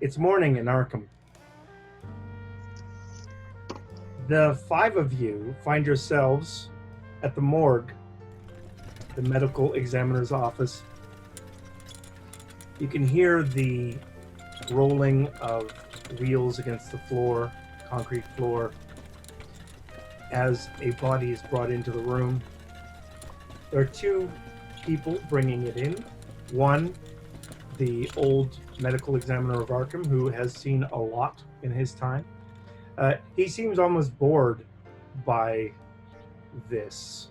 It's morning in Arkham. The five of you find yourselves at the morgue, the medical examiner's office. You can hear the rolling of wheels against the floor, concrete floor, as a body is brought into the room. There are two people bringing it in. One, the old medical examiner of Arkham, who has seen a lot in his time. He seems almost bored by this,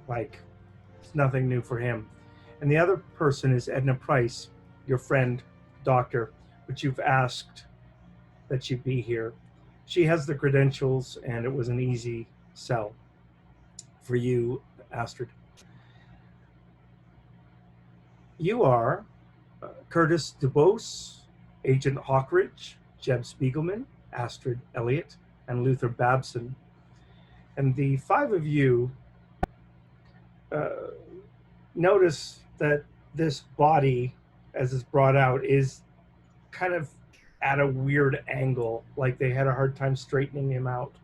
like it's nothing new for him. And the other person is Edna Price, your friend, doctor, which you've asked that she be here. She has the credentials, and it was an easy sell for you, Astrid. You are Curtis DuBose, Agent Hawkridge, Jeb Spiegelman, Astrid Elliott, and Luther Babson. And the five of you notice that this body, as it's brought out, is kind of at a weird angle, like they had a hard time straightening him out.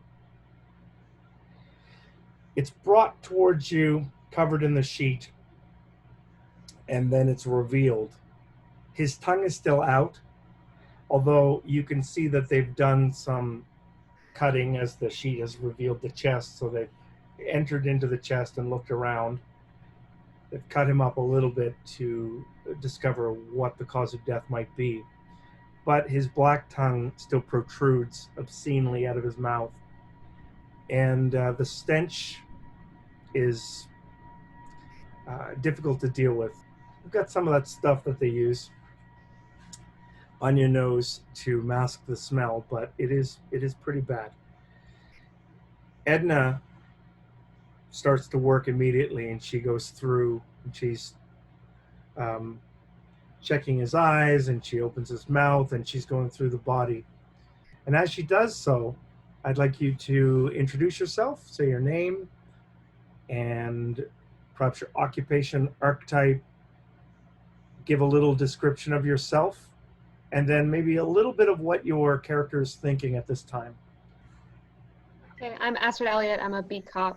It's brought towards you, covered in the sheet, and then it's revealed. His tongue is still out, although you can see that they've done some cutting as the sheet has revealed the chest, so they've entered into the chest and looked around. They've cut him up a little bit to discover what the cause of death might be. But his black tongue still protrudes obscenely out of his mouth. And the stench is difficult to deal with. We've got some of that stuff that they use on your nose to mask the smell, but it is pretty bad. Edna starts to work immediately, and she goes through, and she's checking his eyes, and she opens his mouth, and she's going through the body. And as she does so, I'd like you to introduce yourself, say your name, and perhaps your occupation, archetype, give a little description of yourself, and then maybe a little bit of what your character is thinking at this time. Okay, I'm Astrid Elliott. I'm a beat cop.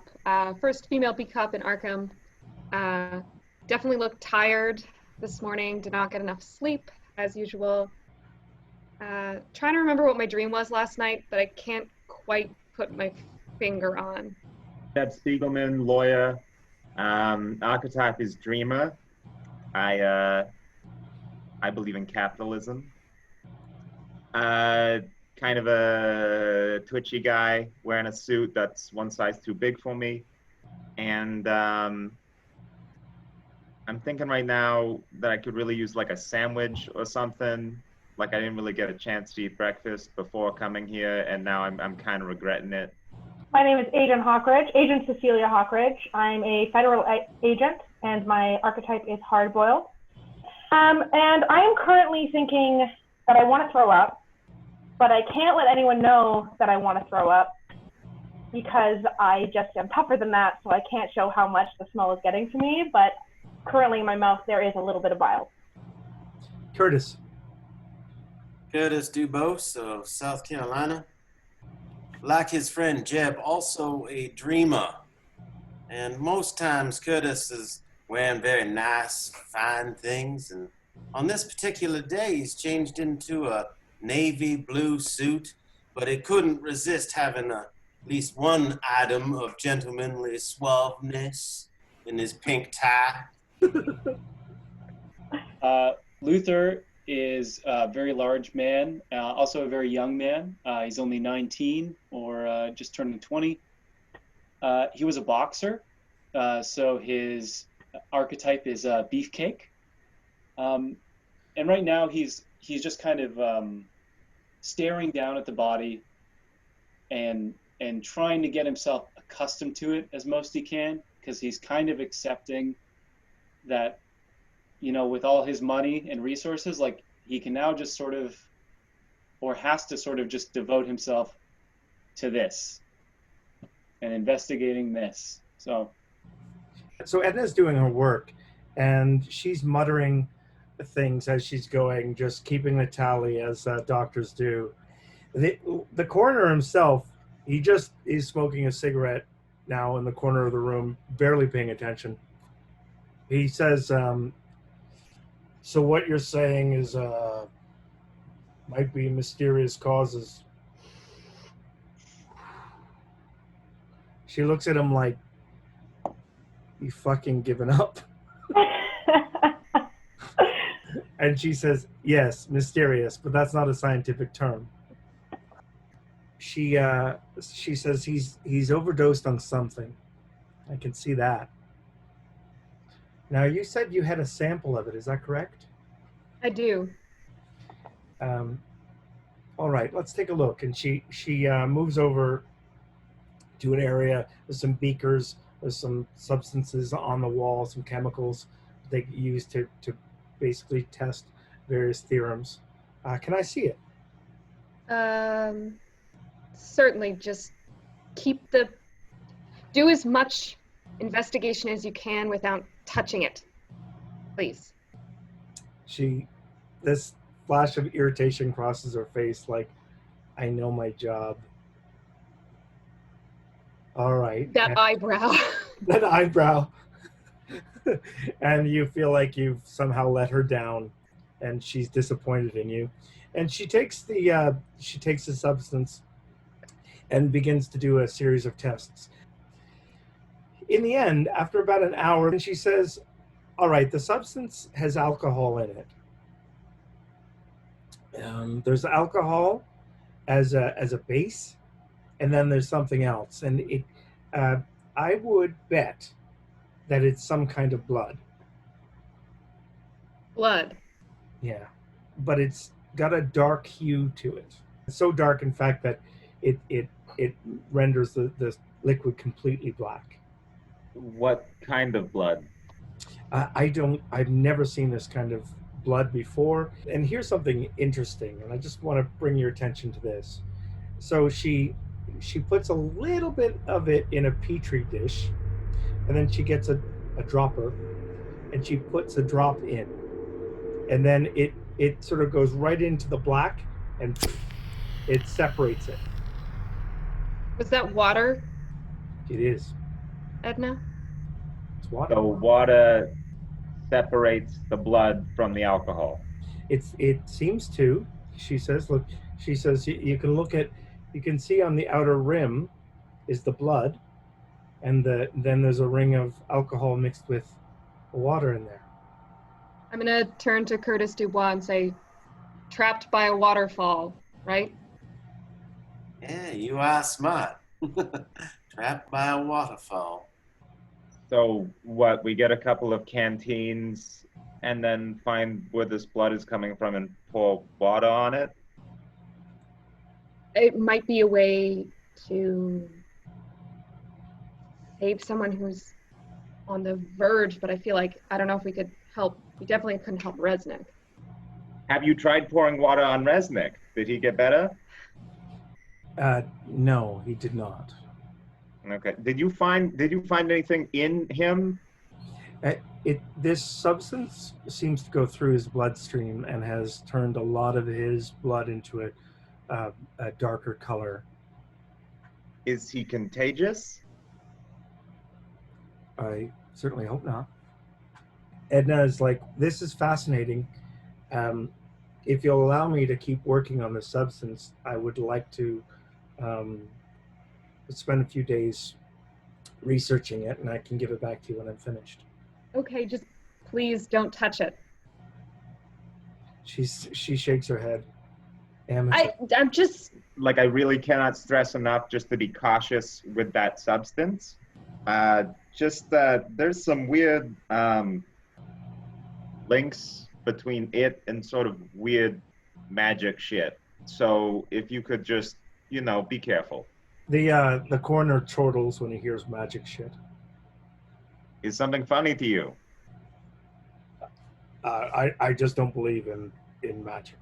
First female beat cop in Arkham. Definitely looked tired this morning. Did not get enough sleep, as usual. Trying to remember what my dream was last night, but I can't quite put my finger on. Jeb Spiegelman, lawyer. Archetype is dreamer. I believe in capitalism. Kind of a twitchy guy wearing a suit that's one size too big for me. And I'm thinking right now that I could really use like a sandwich or something. Like I didn't really get a chance to eat breakfast before coming here, and now I'm kind of regretting it. My name is Agent Hawkridge, Agent Cecilia Hawkridge. I'm a federal agent, and my archetype is hard-boiled. And I am currently thinking that I want to throw up, but I can't let anyone know that I want to throw up because I just am tougher than that, so I can't show how much the smell is getting to me, but currently in my mouth there is a little bit of bile. Curtis. Curtis DuBose of South Carolina. Like his friend Jeb, also a dreamer. And most times Curtis is wearing very nice, fine things, and on this particular day he's changed into a navy blue suit, but he couldn't resist having at least one item of gentlemanly suaveness in his pink tie. Luther is a very large man, also a very young man. He's only 19 or just turning 20. He was a boxer, so his archetype is beefcake. And right now he's just kind of staring down at the body and trying to get himself accustomed to it as most he can, because he's kind of accepting that, you know, with all his money and resources, like he can now just sort of, or has to sort of just devote himself to this and investigating this. So Edna's doing her work, and she's muttering things as she's going, just keeping the tally as doctors do. The coroner himself, he's smoking a cigarette now in the corner of the room, barely paying attention. He says, so what you're saying is might be mysterious causes. She looks at him like, you fucking given up? And she says, yes, mysterious, but that's not a scientific term. She says he's overdosed on something. I can see that. Now, you said you had a sample of it. Is that correct? I do. All right, let's take a look. And she moves over to an area. There's some beakers. There's some substances on the wall, some chemicals they use to basically test various theorems. Can I see it? Certainly. Just do as much investigation as you can without touching it, please. This flash of irritation crosses her face like, I know my job. All right. That eyebrow. That eyebrow. And you feel like you've somehow let her down, and she's disappointed in you. And she takes the substance and begins to do a series of tests. In the end, after about an hour, she says, all right, the substance has alcohol in it. There's alcohol as a base, and then there's something else. And I would bet that it's some kind of blood. Blood. Yeah, but it's got a dark hue to it. It's so dark, in fact, that it renders the liquid completely black. What kind of blood? I've never seen this kind of blood before. And here's something interesting, and I just want to bring your attention to this. So she puts a little bit of it in a petri dish, and then she gets a dropper, and she puts a drop in, and then it sort of goes right into the black, and it separates it. Was that water, It is. Edna? It's water. So water separates the blood from the alcohol. It seems to. She says, look. She says you can see on the outer rim is the blood, and then there's a ring of alcohol mixed with water in there. I'm gonna turn to Curtis Dubois and say, trapped by a waterfall, right? Yeah, you are smart. Trapped by a waterfall. So what, we get a couple of canteens and then find where this blood is coming from and pour water on it? It might be a way to save someone who's on the verge, but I feel like, I don't know if we could help. We definitely couldn't help Resnick. Have you tried pouring water on Resnick? Did he get better? No, he did not. Okay. Did you find anything in him? This substance seems to go through his bloodstream and has turned a lot of his blood into a darker color. Is he contagious? I certainly hope not. Edna is like, this is fascinating. If you'll allow me to keep working on this substance, I would like to spend a few days researching it, and I can give it back to you when I'm finished. Okay, just please don't touch it. She shakes her head. I'm just... Like, I really cannot stress enough just to be cautious with that substance. There's some weird links between it and sort of weird magic shit. So if you could just, be careful. The coroner chortles when he hears magic shit. Is something funny to you? I just don't believe in magic.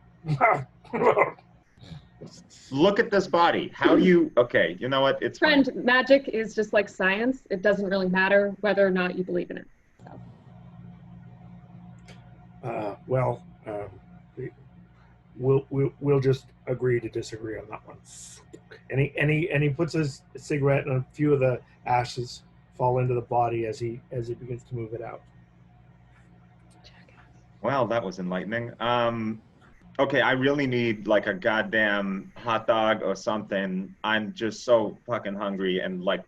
Look at this body. How do you... Okay, you know what? It's Friend, fine. magic is just like science. It doesn't really matter whether or not you believe in it. So. Well, we'll just agree to disagree on that one. And he puts his cigarette, and a few of the ashes fall into the body as he begins to move it out. Well, that was enlightening. Okay, I really need like a goddamn hot dog or something. I'm just so fucking hungry, and like,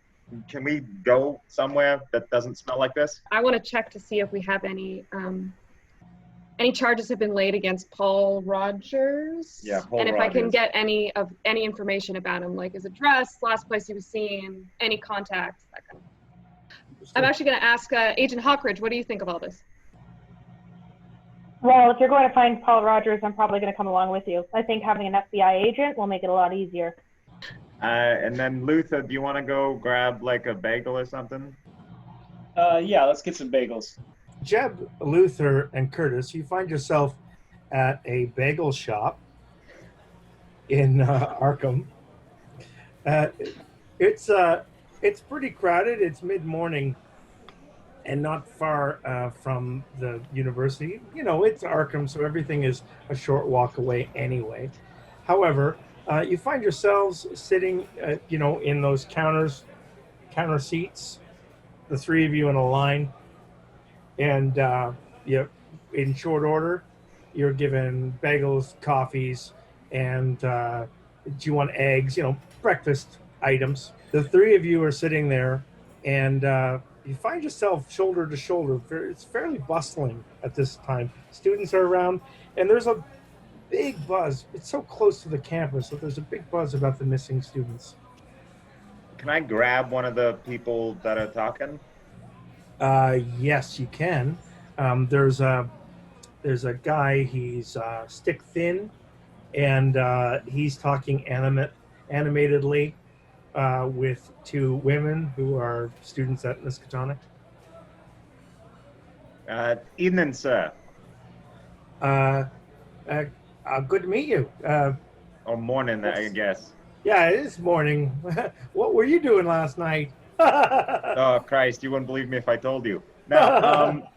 can we go somewhere that doesn't smell like this? I want to check to see if we have any charges have been laid against Paul Rogers. Yeah, Paul and if I can Rogers. get any information about him, like his address, last place he was seen, any contacts, that kind of. I'm actually going to ask Agent Hawkridge, what do you think of all this? Well, if you're going to find Paul Rogers, I'm probably going to come along with you. I think having an FBI agent will make it a lot easier. And then Luther, do you want to go grab like a bagel or something? Yeah, let's get some bagels. Jeb, Luther, and Curtis, you find yourself at a bagel shop in Arkham. It's pretty crowded. It's mid-morning and not far from the university. You know, it's Arkham, so everything is a short walk away anyway. However, you find yourselves sitting, in those counter seats, the three of you in a line. And in short order, you're given bagels, coffees, and do you want eggs? Breakfast items. The three of you are sitting there, and you find yourself shoulder to shoulder. It's fairly bustling at this time. Students are around, and there's a big buzz. It's so close to the campus that there's a big buzz about the missing students. Can I grab one of the people that are talking? Yes, you can. There's a guy. He's stick thin, and he's talking animatedly with two women who are students at Miskatonic. Evening, sir. Good to meet you. Or morning, I guess. Yeah, it is morning. What were you doing last night? Oh, Christ, you wouldn't believe me if I told you. Now,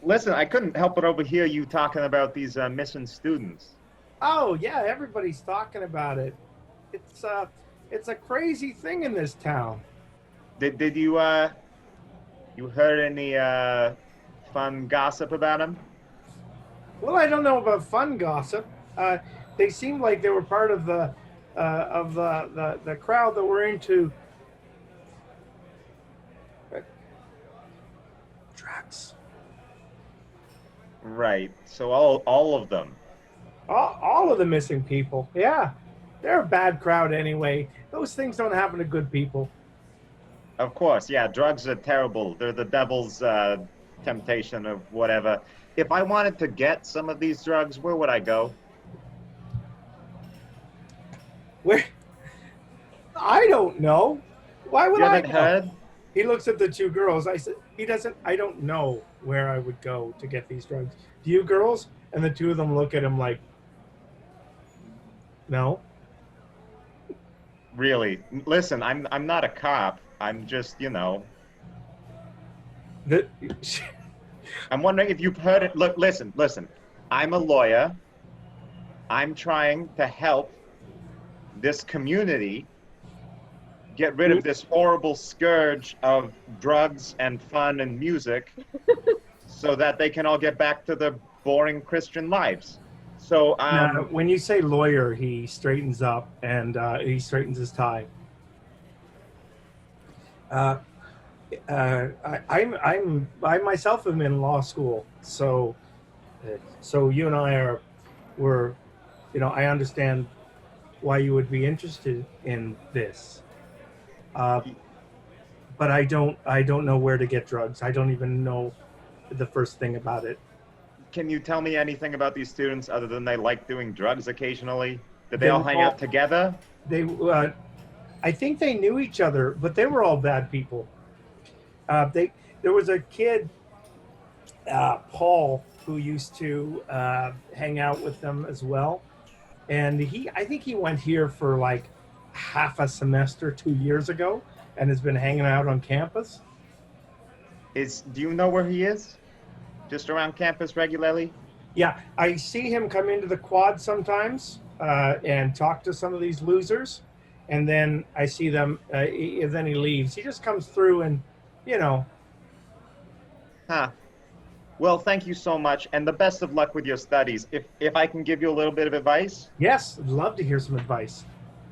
listen, I couldn't help but overhear you talking about these missing students. Oh, yeah, everybody's talking about it. It's a crazy thing in this town. Did you you heard any fun gossip about them? Well, I don't know about fun gossip. They seemed like they were part of the crowd that were into drugs. Right. So all of them. All of the missing people. Yeah, they're a bad crowd anyway. Those things don't happen to good people. Of course, yeah. Drugs are terrible. They're the devil's temptation or whatever. If I wanted to get some of these drugs, where would I go? Where? I don't know. Why would You I haven't know? heard? He looks at the two girls. I said, he doesn't. I don't know where I would go to get these drugs. Do you girls? And the two of them look at him like, no. Really? Listen, I'm not a cop. I'm just, The, I'm wondering if you've heard it. Look, listen. I'm a lawyer. I'm trying to help this community get rid of this horrible scourge of drugs and fun and music so that they can all get back to their boring Christian lives. So, when you say lawyer, he straightens up and he straightens his tie. I myself am in law school, so you and I we're I understand why you would be interested in this, but I don't know where to get drugs. I don't even know the first thing about it. can you tell me anything about these students other than they like doing drugs occasionally? Did they all hang out together? They, I think they knew each other, but they were all bad people. There was a kid, Paul, who used to hang out with them as well, and I think he went here for like half a semester 2 years ago, and has been hanging out on campus. Do you know where he is? just around campus regularly? Yeah, I see him come into the quad sometimes and talk to some of these losers, and then I see them. Then he leaves. He just comes through and, you know. Huh. Well, thank you so much, and the best of luck with your studies. If I can give you a little bit of advice, Yes, I'd love to hear some advice.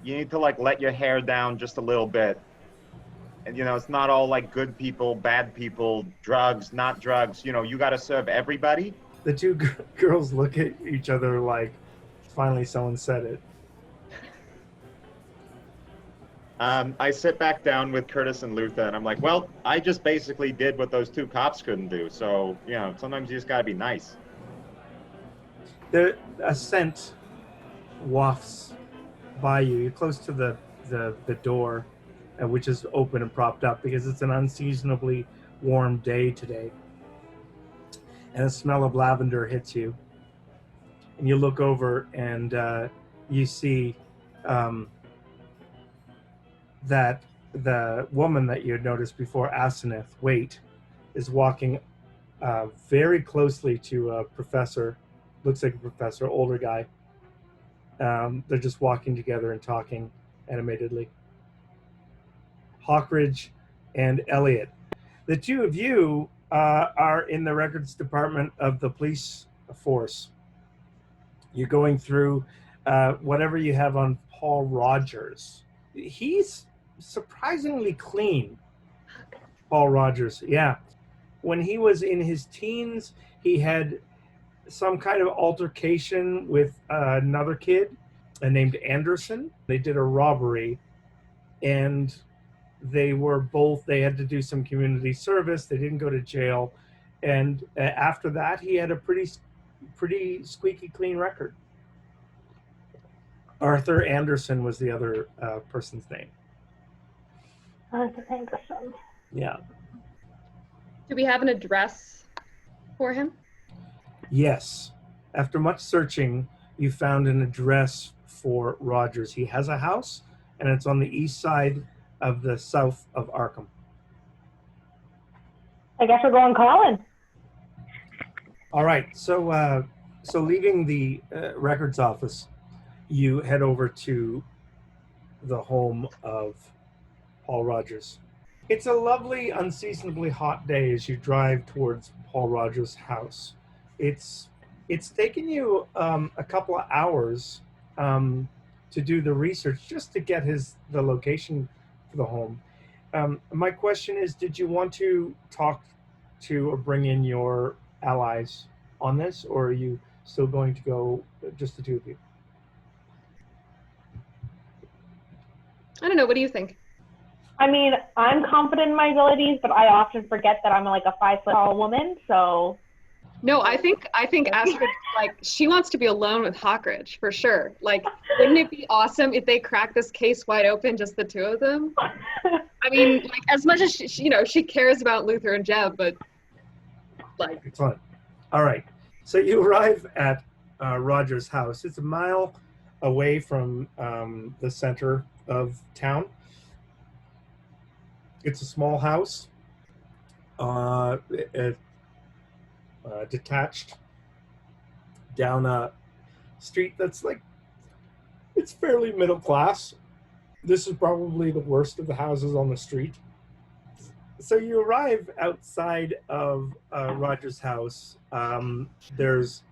you need to like let your hair down just a little bit. And it's not all like good people, bad people, drugs, not drugs. You got to serve everybody. The two girls look at each other like, finally someone said it. I sit back down with Curtis and Luther, and I'm like, well, I just basically did what those two cops couldn't do. So, sometimes you just got to be nice. A scent wafts by you. You're close to the door, which is open and propped up because it's an unseasonably warm day today. And the smell of lavender hits you. And you look over and you see that the woman that you had noticed before, Aseneth, is walking very closely to a professor. Looks like a professor, older guy. They're just walking together and talking animatedly. Hawkridge and Elliot. The two of you are in the records department of the police force. You're going through whatever you have on Paul Rogers. He's surprisingly clean. Paul Rogers, yeah. When he was in his teens, he had some kind of altercation with another kid named Anderson. They did a robbery, and they had to do some community service. They didn't go to jail, and after that, he had a pretty squeaky clean record. Arthur Anderson was the other person's name. Arthur Anderson. Yeah. Do we have an address for him? Yes. After much searching, you found an address for Rogers. He has a house, and it's on the east side of the south of Arkham. I guess we're going calling. All right. So leaving the records office, you head over to the home of Paul Rogers. It's a lovely, unseasonably hot day as you drive towards Paul Rogers' house. It's taken you a couple of hours to do the research just to get the location for the home. My question is, did you want to talk to or bring in your allies on this, or are you still going to go just the two of you? I don't know. What do you think? I mean, I'm confident in my abilities, but I often forget that I'm like a 5 foot tall woman, so. No, I think Astrid, she wants to be alone with Hawkridge for sure. Wouldn't it be awesome if they crack this case wide open, just the two of them? I mean, as much as she cares about Luther and Jeb, but Excellent. All right. So you arrive at Roger's house. It's a mile away from the center of town. It's a small house, detached down a street that's it's fairly middle class. This is probably the worst of the houses on the street. So you arrive outside of Roger's house. There's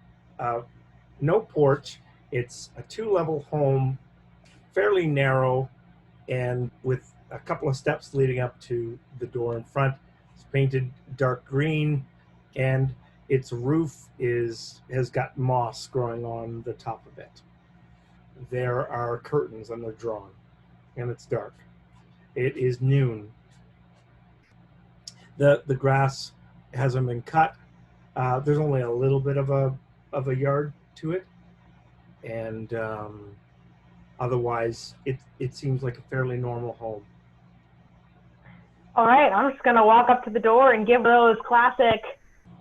no porch. It's a 2-level home, fairly narrow, and with a couple of steps leading up to the door in front. It's painted dark green, and its roof has got moss growing on the top of it. There are curtains, and they're drawn, and it's dark. It is noon. The grass hasn't been cut. There's only a little bit of a yard to it, and otherwise it seems like a fairly normal home. All right, I'm just gonna walk up to the door and give those classic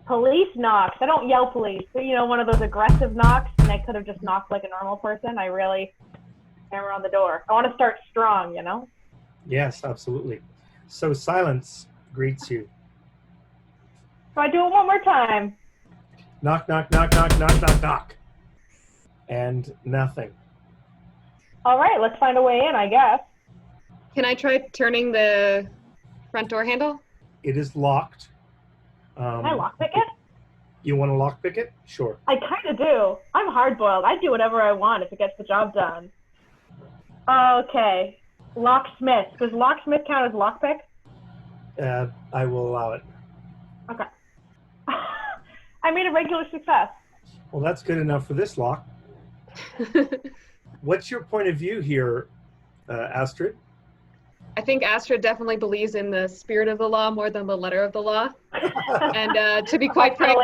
police knocks. I don't yell police, but one of those aggressive knocks, and I could have just knocked like a normal person. I really hammer on the door. I want to start strong, Yes, absolutely. So silence greets you. So I do it one more time. Knock, knock, knock, knock, knock, knock, knock. And nothing. All right, let's find a way in, I guess. Can I try turning the front door handle? It is locked. Can I lockpick it? You want to lockpick it? Sure. I kind of do. I'm hard-boiled. I do whatever I want if it gets the job done. Okay. Locksmith. Does locksmith count as lockpick? I will allow it. Okay. I made a regular success. Well, that's good enough for this lock. What's your point of view here, Astrid? I think Astrid definitely believes in the spirit of the law more than the letter of the law. And to be quite frank,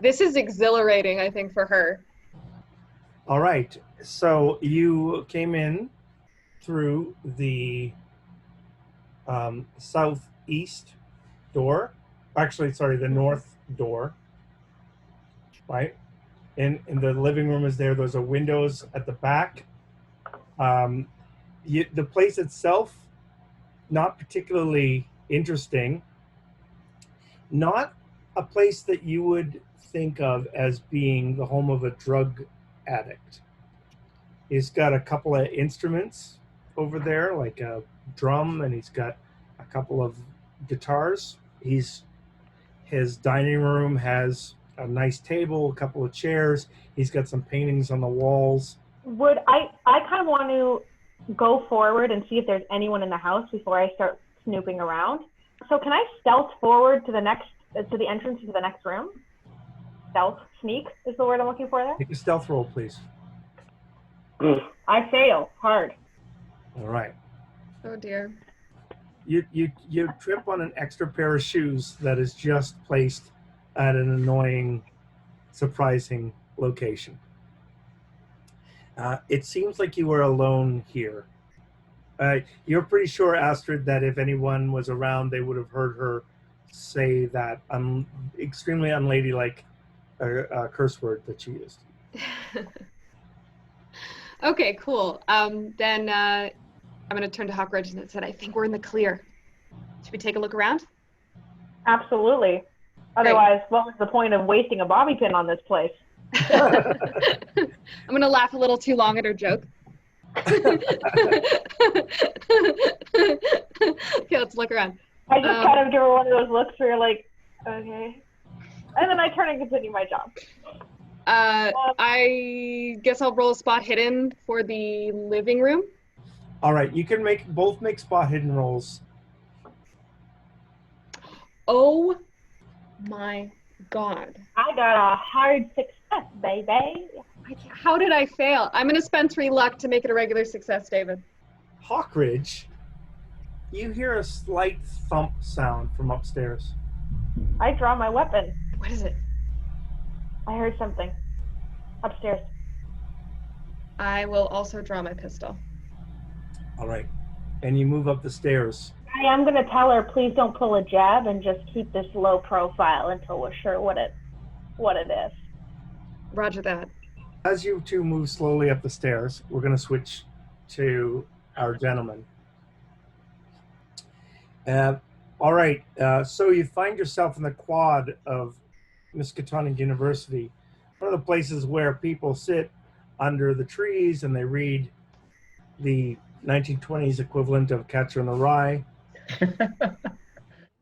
this is exhilarating, I think, for her. All right. So you came in through the southeast door. Actually, sorry, the north door. Right? And the living room is there. There's a windows at the back. The place itself, not particularly interesting. Not a place that you would think of as being the home of a drug addict. He's got a couple of instruments over there, like a drum, and he's got a couple of guitars. His dining room has a nice table, a couple of chairs. He's got some paintings on the walls. I kind of want to go forward and see if there's anyone in the house before I start snooping around. So can I stealth forward to the entrance to the next room? Stealth, sneak is the word I'm looking for there. Make a stealth roll, please. I fail hard. All right. Oh dear. You trip on an extra pair of shoes that is just placed at an annoying, surprising location. It seems like you were alone here. You're pretty sure, Astrid, that if anyone was around, they would have heard her say that extremely unladylike curse word that she used. Okay, cool. Then I'm going to turn to Hawkridge and said, I think we're in the clear. Should we take a look around? Absolutely. Otherwise, what was the point of wasting a bobby pin on this place? I'm going to laugh a little too long at her joke. Okay, let's look around. I just kind of give her one of those looks where you're like, okay. And then I turn and continue my job. I guess I'll roll a spot hidden for the living room. All right, you can both make spot hidden rolls. Oh my god. I got a hard success, baby. How did I fail? I'm going to spend 3 luck to make it a regular success, David. Hawkridge, you hear a slight thump sound from upstairs. I draw my weapon. What is it? I heard something. Upstairs. I will also draw my pistol. All right. And you move up the stairs. I am going to tell her, please don't pull a jab and just keep this low profile until we're sure what it is. Roger that. As you two move slowly up the stairs, we're going to switch to our gentleman. All right. So you find yourself in the quad of Miskatonic University, one of the places where people sit under the trees and they read the 1920s equivalent of Catcher in the Rye.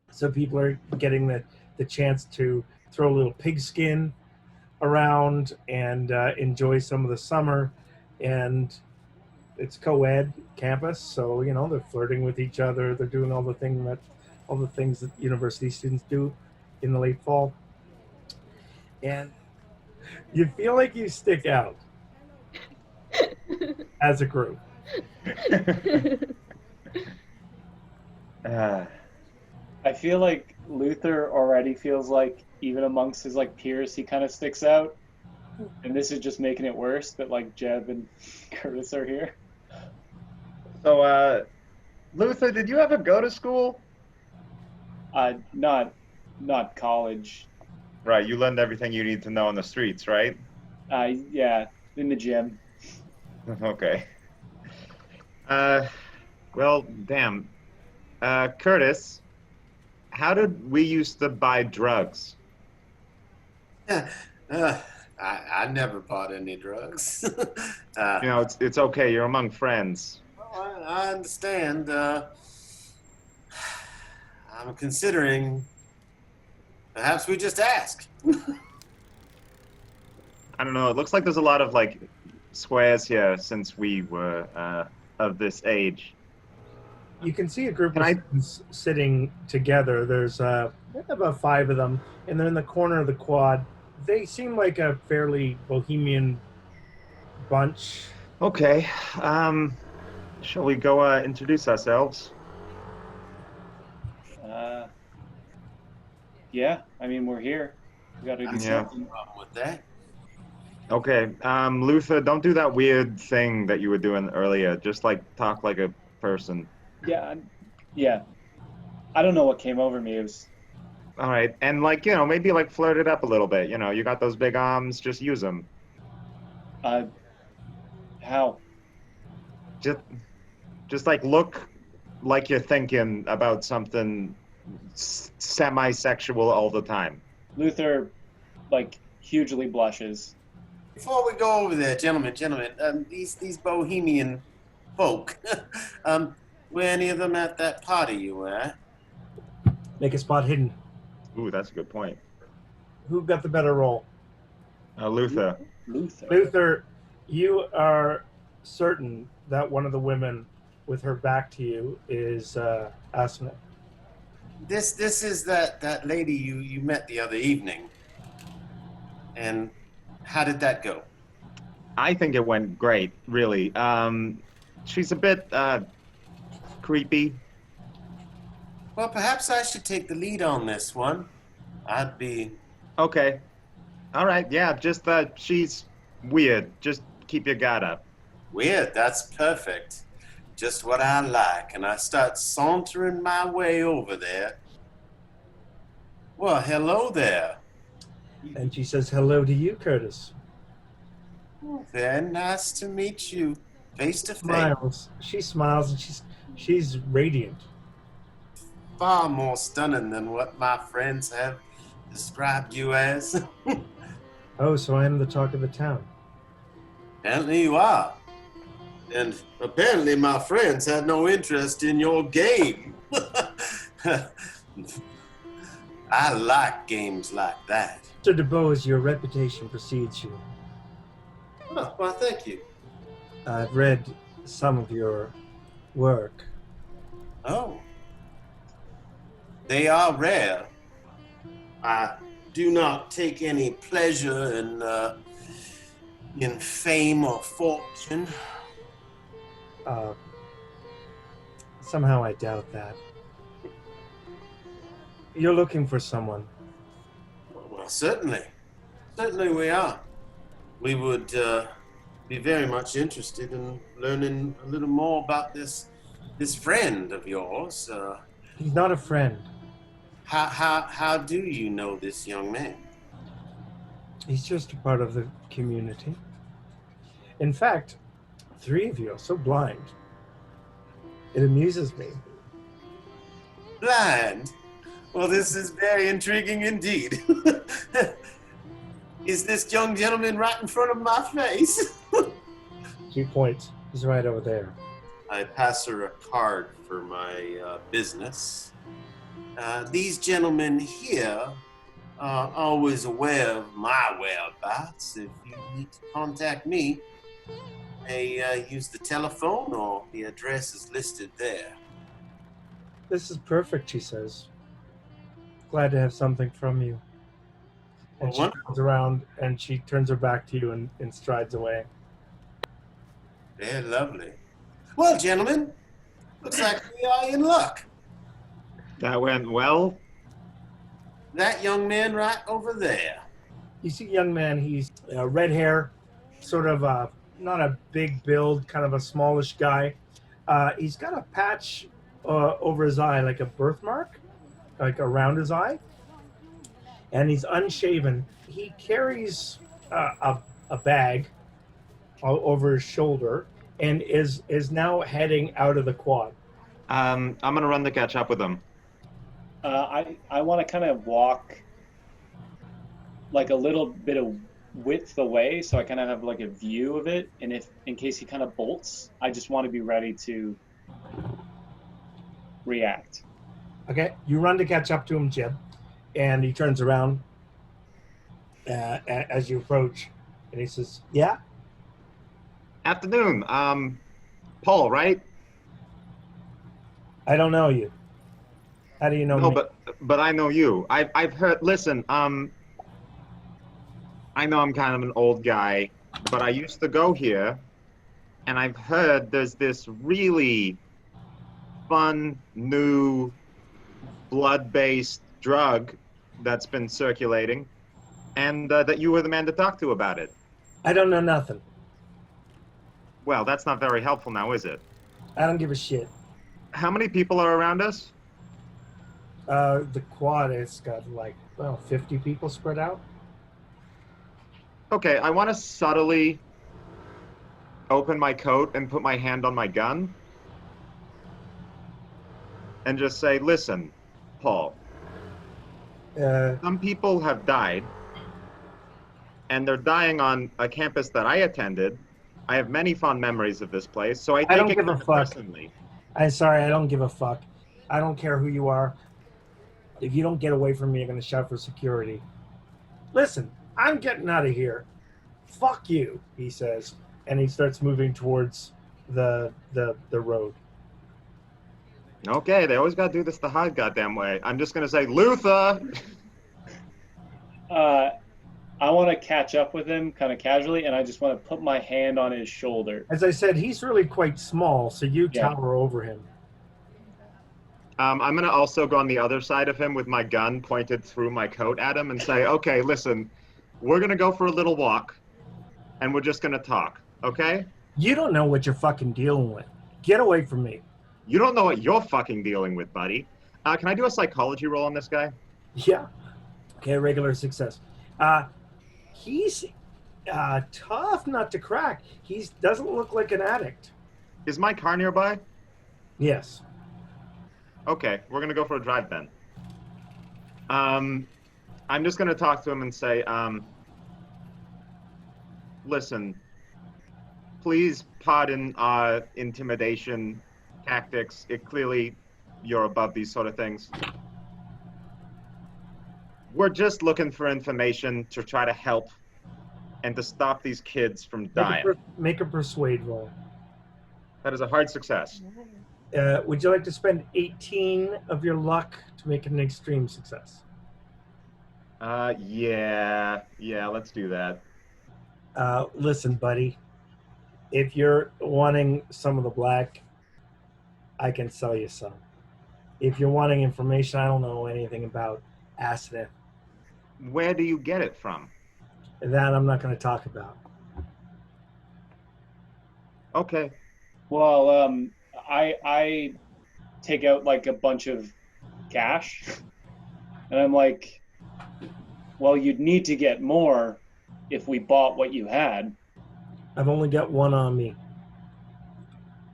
So people are getting the chance to throw a little pigskin around and enjoy some of the summer. And it's co-ed campus, so they're flirting with each other. They're doing all the things that university students do in the late fall. And you feel like you stick out as a group. I feel like Luther already feels like even amongst his peers he kind of sticks out, and this is just making it worse that Jeb and Curtis are here. So Luther, did you ever go to school? Not college. Right, you learned everything you need to know on the streets, right? Yeah, in the gym. Okay. Well, damn. Curtis, how did we used to buy drugs? I never bought any drugs. You know, it's okay. You're among friends. I understand. I'm considering. Perhaps we just ask. I don't know. It looks like there's a lot of like squares here since we were of this age. You can see a group Can of I- students sitting together. There's about 5 of them, and they're in the corner of the quad. They seem like a fairly bohemian bunch. Okay. Shall we go introduce ourselves? Yeah, I mean, we're here. We gotta do Yeah. something. Problem with that? Okay. Luther, don't do that weird thing that you were doing earlier. Just like talk like a person. Yeah. I don't know what came over me. It was, All right. And like, you know, maybe like flirt it up a little bit. You know, you got those big arms, just use them. how? Just like look like you're thinking about something semi-sexual all the time. Luther, like, hugely blushes. Before we go over there, gentlemen, these bohemian folk, were any of them at that party you were at? Make a spot hidden. Ooh, that's a good point. Who got the better roll? Luther. Luther, you are certain that one of the women with her back to you is Astrid. This is that lady you met the other evening. And how did that go? I think it went great, really. She's a bit creepy. Well, perhaps I should take the lead on this one. I'd be... Okay. All right, yeah, just she's weird. Just keep your guard up. Weird, that's perfect. Just what I like. And I start sauntering my way over there. Well, hello there. And she says hello to you, Curtis. Very nice to meet you, face to face. Smiles. She smiles and she's radiant. Far more stunning than what my friends have described you as. Oh, so I am the talk of the town. Apparently you are. And apparently my friends had no interest in your game. I like games like that. Mr. DeBose, your reputation precedes you. Oh, well, thank you. I've read some of your work. Oh. They are rare. I do not take any pleasure in fame or fortune. Somehow I doubt that. You're looking for someone. Well, certainly. Certainly we are. We would be very much interested in learning a little more about this friend of yours. He's not a friend. How do you know this young man? He's just a part of the community. In fact, 3 of you are so blind. It amuses me. Blind? Well, this is very intriguing indeed. Is this young gentleman right in front of my face? She points. He's right over there. I pass her a card for my business. These gentlemen here are always aware of my whereabouts. If you need to contact me, they use the telephone or the address is listed there. This is perfect, she says. Glad to have something from you. And she turns around and she turns her back to you and strides away. Very lovely. Well, gentlemen, looks like we are in luck. That went well. That young man right over there. You see a young man, he's red hair, sort of not a big build, kind of a smallish guy. He's got a patch over his eye, like a birthmark, like around his eye. And he's unshaven. He carries a bag over his shoulder and is now heading out of the quad. I'm gonna run to catch up with him. I want to kind of walk like a little bit of width away, so I kind of have like a view of it. And if in case he kind of bolts, I just want to be ready to react. Okay, you run to catch up to him, Jeb, and he turns around as you approach, and he says, "Yeah." Afternoon. Paul, right? I don't know you. How do you know No, me? but I know you. I've heard. Listen, I know I'm kind of an old guy, but I used to go here, and I've heard there's this really fun new blood-based drug that's been circulating, and that you were the man to talk to about it. I don't know nothing. Well, that's not very helpful now, is it? I don't give a shit. How many people are around us? The quad has got like 50 people spread out. Okay, I want to subtly open my coat and put my hand on my gun and just say, listen, Paul, some people have died, and they're dying on a campus that I attended. I have many fond memories of this place, so I take don't it give a kind of fuck. personally. I'm sorry, I don't give a fuck. I don't care who you are. If you don't get away from me, I'm going to shout for security. Listen, I'm getting out of here. Fuck you, he says, and he starts moving towards the road. Okay, they always got to do this the hard goddamn way. I'm just going to say, Luther! I want to catch up with him kind of casually, and I just want to put my hand on his shoulder. As I said, he's really quite small, so you Yeah. tower over him. I'm going to also go on the other side of him with my gun pointed through my coat at him and say, okay, listen, we're going to go for a little walk, and we're just going to talk, okay? You don't know what you're fucking dealing with. Get away from me. You don't know what you're fucking dealing with, buddy. Can I do a psychology roll on this guy? Yeah. Okay, regular success. He's tough not to crack. He doesn't look like an addict. Is my car nearby? Yes. Okay, we're going to go for a drive then. I'm just going to talk to him and say, listen, please pardon our intimidation tactics. Clearly, you're above these sort of things. We're just looking for information to try to help and to stop these kids from dying. Make a persuade roll. That is a hard success. Would you like to spend 18 of your luck to make it an extreme success? Yeah, let's do that. Listen, buddy, if you're wanting some of the black, I can sell you some. If you're wanting information I don't know anything about, Astrid, Where do you get it from? that I'm not going to talk about. Okay. Well, I take out like a bunch of cash, and I'm like, well, you'd need to get more if we bought what you had. I've only got one on me.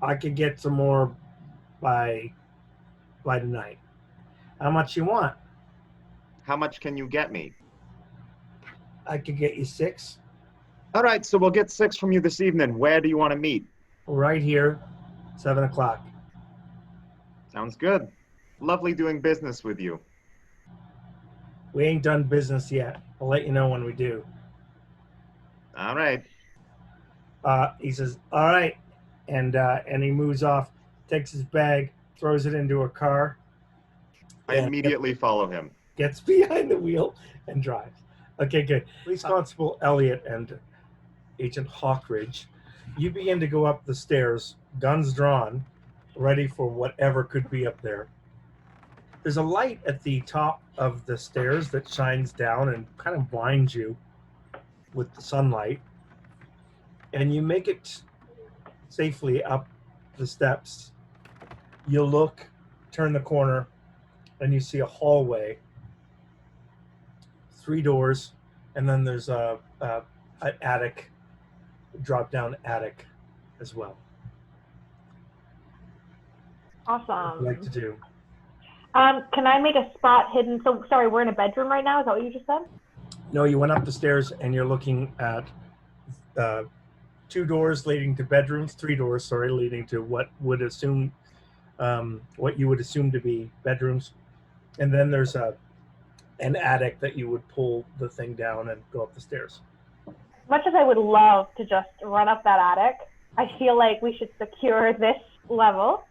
I could get some more by tonight. How much you want? How much can you get me? I could get you 6. All right, so we'll get 6 from you this evening. Where do you want to meet? Right here, 7 o'clock. Sounds good. Lovely doing business with you. We ain't done business yet. I'll let you know when we do. All right. He says, all right. And he moves off, takes his bag, throws it into a car. I immediately follow him. Gets behind the wheel and drives. Okay, good. Police Constable Elliot and Agent Hawkridge, you begin to go up the stairs, guns drawn, ready for whatever could be up there. There's a light at the top of the stairs that shines down and kind of blinds you with the sunlight. And you make it safely up the steps. You look, turn the corner, and you see a hallway, 3 doors, and then there's an attic, drop-down attic as well. Awesome. What would you like to do? Can I make a spot hidden? So, sorry, we're in a bedroom right now. Is that what you just said? No, you went up the stairs and you're looking at 2 doors leading to bedrooms, 3 doors, sorry, leading to what you would assume to be bedrooms. And then there's an attic that you would pull the thing down and go up the stairs. As much as I would love to just run up that attic, I feel like we should secure this level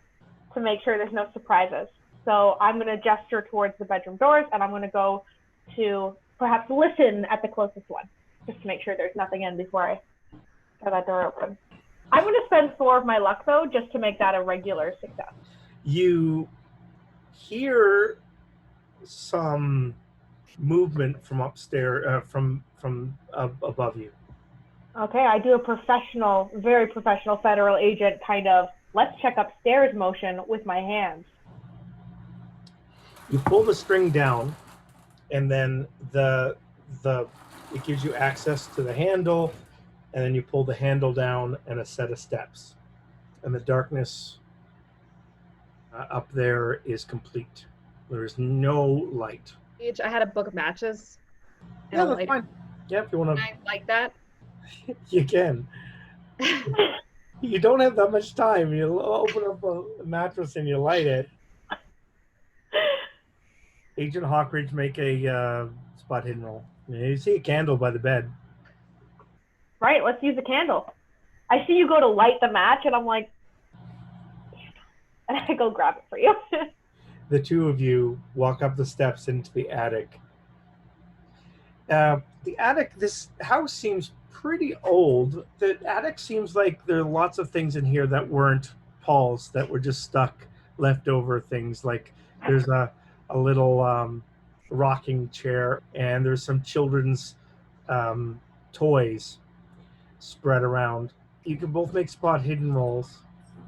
to make sure there's no surprises. So I'm going to gesture towards the bedroom doors, and I'm going to go to perhaps listen at the closest one, just to make sure there's nothing in before I throw that door open. I'm going to spend 4 of my luck, though, just to make that a regular success. You hear some movement from upstairs, from above you. Okay, I do a very professional federal agent kind of let's check upstairs motion with my hands. You pull the string down, and then it gives you access to the handle, and then you pull the handle down and a set of steps, and the darkness up there is complete. There is no light. I had a book of matches. Yeah, that's fine. Yeah, if you want Can I like that? to, you can. You don't have that much time. You open up a mattress and you light it. Agent Hawkridge, make a spot hidden roll. You see a candle by the bed. Right, let's use a candle. I see you go to light the match, and I'm like, and I go grab it for you. The 2 of you walk up the steps into the attic. The attic, this house seems pretty old. The attic seems like there are lots of things in here that weren't Paul's, that were just stuck, leftover things. Like there's a little rocking chair, and there's some children's toys spread around. You can both make spot hidden rolls.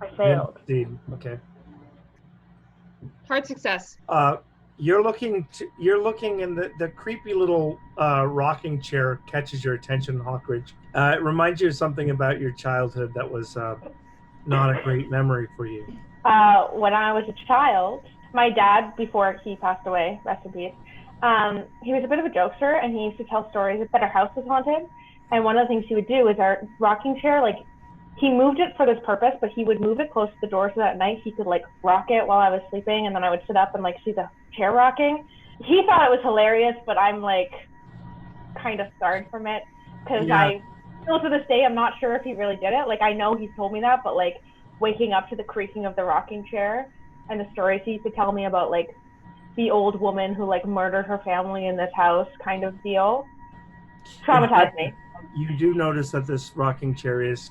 I failed. Okay. Hard success. You're looking, and the creepy little rocking chair catches your attention, Hawkridge. It reminds you of something about your childhood that was not a great memory for you. When I was a child, my dad, before he passed away, rest in peace, he was a bit of a jokester, and he used to tell stories that our house was haunted. And one of the things he would do is our rocking chair, like, he moved it for this purpose, but he would move it close to the door so that at night he could, like, rock it while I was sleeping, and then I would sit up and, like, see the chair rocking. He thought it was hilarious, but I'm, like, kind of scarred from it, because I still to this day, I'm not sure if he really did it. Like, I know he's told me that, but, like, waking up to the creaking of the rocking chair and the stories he used to tell me about, like, the old woman who, like, murdered her family in this house kind of deal traumatized me. You do notice that this rocking chair is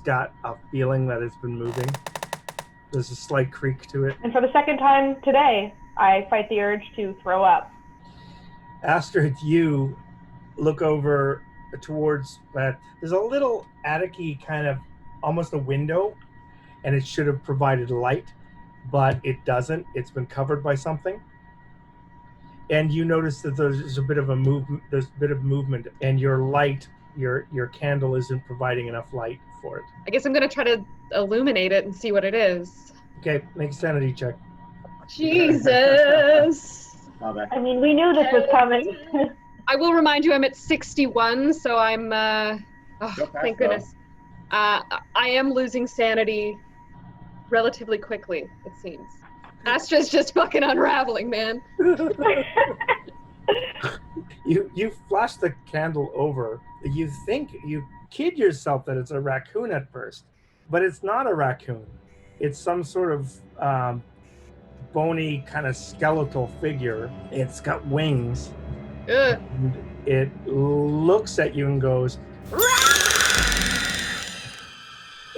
got a feeling that it's been moving. There's a slight creak to it. And for the second time today, I fight the urge to throw up. Astrid, you look over towards that. There's a little attic-y kind of, almost a window, and it should have provided light, but it doesn't. It's been covered by something. And you notice that there's a bit of a movement. There's a bit of movement, and your light, your candle isn't providing enough light for it. I guess I'm gonna try to illuminate it and see what it is. Okay, make a sanity check. Jesus. I mean, we knew this was coming. I will remind you, I'm at 61, so I'm. Thank goodness. I am losing sanity relatively quickly, it seems. Astra's just fucking unraveling, man. You flash the candle over. You think, you kid yourself that it's a raccoon at first, but it's not a raccoon. It's some sort of bony kind of skeletal figure. It's got wings. Ugh. And it looks at you and goes,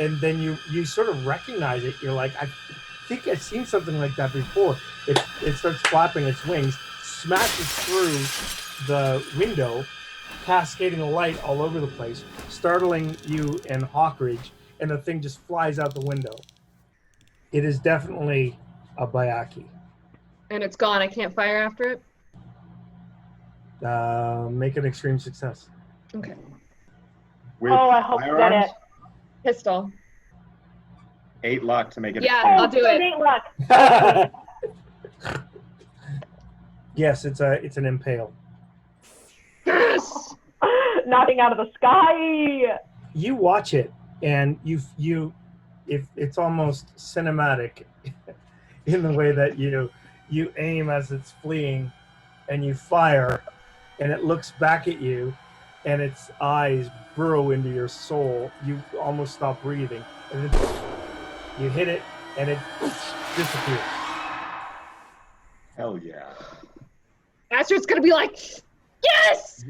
and then you sort of recognize it. You're like, I think I've seen something like that before. It starts flapping its wings, smashes through the window, cascading a light all over the place, startling you and Hawkridge, and the thing just flies out the window. It is definitely a Bayaki. And it's gone. I can't fire after it? Make an extreme success. Okay. With I hope you get it. Pistol. 8 luck to make it. Yeah, Oh, I'll do it. 8 luck. Yes, it's an impale. Yes! Knocking out of the sky. You watch it, and it's almost cinematic in the way that you aim as it's fleeing, and you fire, and it looks back at you, and its eyes burrow into your soul. You almost stop breathing, and then you hit it, and it disappears. Hell yeah. Astrid's gonna be like, yes!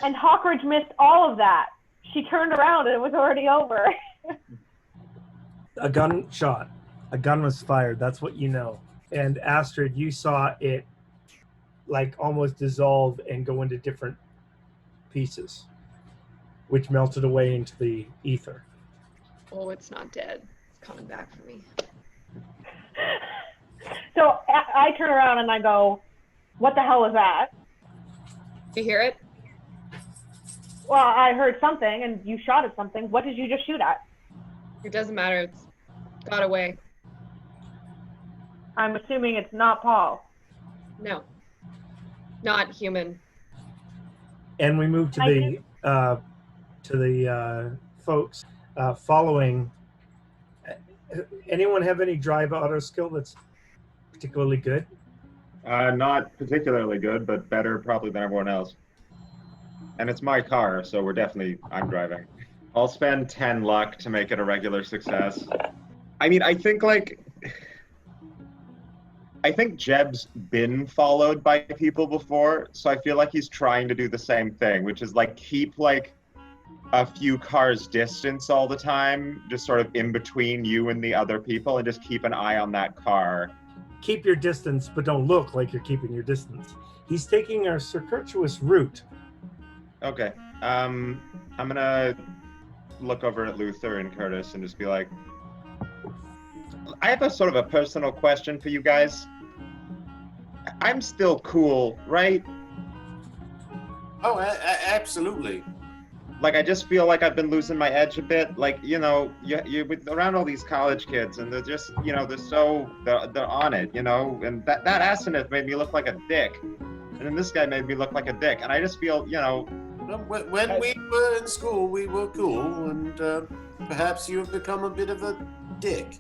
And Hawkridge missed all of that. She turned around and it was already over. A gun was fired. That's what you know. And Astrid, you saw it like almost dissolve and go into different pieces, which melted away into the ether. Oh, it's not dead. It's coming back for me. So I turn around and I go, what the hell was that? You hear it? Well, I heard something and you shot at something. What did you just shoot at? It doesn't matter. It's got away. I'm assuming it's not Paul. No. Not human. And we move to the folks following. Anyone have any drive auto skill that's particularly good? Not particularly good, but better probably than everyone else. And it's my car, so I'm driving. I'll spend 10 luck to make it a regular success. I mean, I think Jeb's been followed by people before, so I feel like he's trying to do the same thing, which is like keep like a few cars distance all the time, just sort of in between you and the other people, and just keep an eye on that car. Keep your distance, but don't look like you're keeping your distance. He's taking a circuitous route. Okay. I'm gonna look over at Luther and Curtis and just be like, I have a sort of a personal question for you guys. I'm still cool, right? Oh, absolutely. Like, I just feel like I've been losing my edge a bit. Like, you're around all these college kids, and they're just, they're on it, and that Astrid made me look like a dick. And then this guy made me look like a dick. And I just feel, When we were in school, we were cool, and perhaps you have become a bit of a dick.